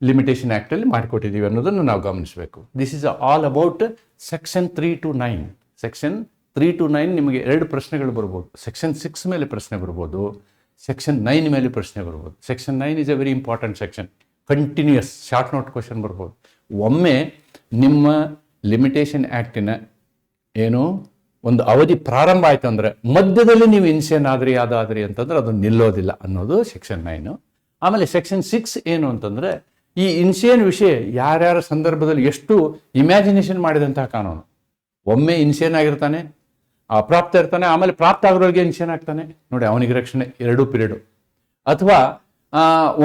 ಲಿಮಿಟೇಷನ್ ಆ್ಯಕ್ಟಲ್ಲಿ ಮಾಡಿಕೊಟ್ಟಿದ್ದೀವಿ ಅನ್ನೋದನ್ನು ನಾವು ಗಮನಿಸಬೇಕು. This is all about section 3 to 9. Section 3 to 9 ನಿಮಗೆ 2 ಪ್ರಶ್ನೆಗಳು ಬರ್ಬೋದು. ಸೆಕ್ಷನ್ 6 ಮೇಲೆ ಪ್ರಶ್ನೆ ಬರ್ಬೋದು, ಸೆಕ್ಷನ್ 9 ಮೇಲೆ ಪ್ರಶ್ನೆ ಬರ್ಬೋದು. Section 9 is A very important section. Continuous short note question ಬರ್ಬೋದು. ಒಮ್ಮೆ ನಿಮ್ಮ ಲಿಮಿಟೇಷನ್ ಆ್ಯಕ್ಟಿನ ಏನು ಒಂದು ಅವಧಿ ಪ್ರಾರಂಭ ಆಯಿತು ಅಂದರೆ ಮಧ್ಯದಲ್ಲಿ ನೀವು ಇನ್ಸೇನ್ ಆದ್ರಿ ಅಂತಂದ್ರೆ ಅದು ನಿಲ್ಲೋದಿಲ್ಲ ಅನ್ನೋದು ಸೆಕ್ಷನ್ 9. ಆಮೇಲೆ ಸೆಕ್ಷನ್ 6 ಏನು ಅಂತಂದರೆ, ಈ ಇನ್ಸೇನ್ ವಿಷಯ ಯಾರ್ಯಾರ ಸಂದರ್ಭದಲ್ಲಿ ಎಷ್ಟು ಇಮ್ಯಾಜಿನೇಷನ್ ಮಾಡಿದಂತಹ ಕಾನೂನು. ಒಮ್ಮೆ ಇನ್ಸೇನ್ ಆಗಿರ್ತಾನೆ, ಅಪ್ರಾಪ್ತ ಇರ್ತಾನೆ, ಆಮೇಲೆ ಪ್ರಾಪ್ತ ಆಗೋರಿಗೆ ಇನ್ಸೇನ್ ಆಗ್ತಾನೆ, ನೋಡಿ ಅವನಿಗೆ ರಕ್ಷಣೆ 2 ಪೀರಿಯಡು. ಅಥವಾ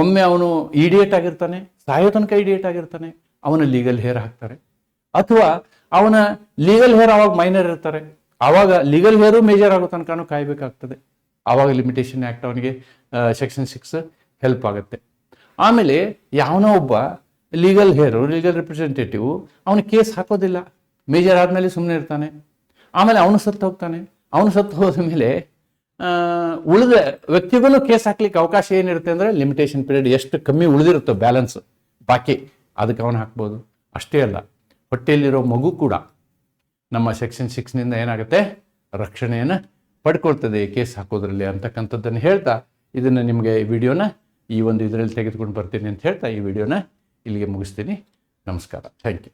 ಒಮ್ಮೆ ಅವನು ಇಡಿಯೇಟ್ ಆಗಿರ್ತಾನೆ, ಸಾಯೋ ತನಕ ಇಡಿಯೇಟ್ ಆಗಿರ್ತಾನೆ, ಅವನ ಲೀಗಲ್ ಹೇರ್ ಹಾಕ್ತಾರೆ. ಅಥವಾ ಅವನ ಲೀಗಲ್ ಹೇರ್ ಆವಾಗ ಮೈನರ್ ಇರ್ತಾರೆ, ಆವಾಗ ಲೀಗಲ್ ಹೇರು ಮೇಜರ್ ಆಗೋ ತನಕನೂ ಕಾಯಬೇಕಾಗ್ತದೆ. ಆವಾಗ ಲಿಮಿಟೇಷನ್ ಆ್ಯಕ್ಟ್ ಅವನಿಗೆ ಸೆಕ್ಷನ್ 6 ಹೆಲ್ಪ್ ಆಗುತ್ತೆ. ಆಮೇಲೆ ಯಾವನೋ ಒಬ್ಬ ಲೀಗಲ್ ರಿಪ್ರೆಸೆಂಟೇಟಿವ್ ಅವನಿಗೆ ಕೇಸ್ ಹಾಕೋದಿಲ್ಲ, ಮೇಜರ್ ಆದಮೇಲೆ ಸುಮ್ಮನೆ ಇರ್ತಾನೆ. ಆಮೇಲೆ ಅವನು ಸತ್ತು ಹೋಗ್ತಾನೆ. ಅವನು ಸತ್ತು ಹೋದ ಮೇಲೆ ಉಳಿದ ವ್ಯಕ್ತಿಗೂ ಕೇಸ್ ಹಾಕ್ಲಿಕ್ಕೆ ಅವಕಾಶ ಏನಿರುತ್ತೆ ಅಂದರೆ, ಲಿಮಿಟೇಷನ್ ಪೀರಿಯಡ್ ಎಷ್ಟು ಕಮ್ಮಿ ಉಳಿದಿರುತ್ತೋ ಬ್ಯಾಲೆನ್ಸ್ ಬಾಕಿ, ಅದಕ್ಕೆ ಅವನು ಹಾಕ್ಬೋದು. ಅಷ್ಟೇ ಅಲ್ಲ, ಹೊಟ್ಟೆಯಲ್ಲಿರೋ ಮಗು ಕೂಡ ನಮ್ಮ ಸೆಕ್ಷನ್ 6 ಏನಾಗುತ್ತೆ, ರಕ್ಷಣೆಯನ್ನು ಪಡ್ಕೊಳ್ತದೆ ಕೇಸ್ ಹಾಕೋದ್ರಲ್ಲಿ ಅಂತಕ್ಕಂಥದ್ದನ್ನು ಹೇಳ್ತಾ, ಇದನ್ನು ನಿಮಗೆ ಈ ವಿಡಿಯೋನ ಈ ಒಂದು ಇದರಲ್ಲಿ ತೆಗೆದುಕೊಂಡು ಬರ್ತೀನಿ ಅಂತ ಹೇಳ್ತಾ ಈ ವಿಡಿಯೋನ ಇಲ್ಲಿಗೆ ಮುಗಿಸ್ತೀನಿ. ನಮಸ್ಕಾರ. Thank you.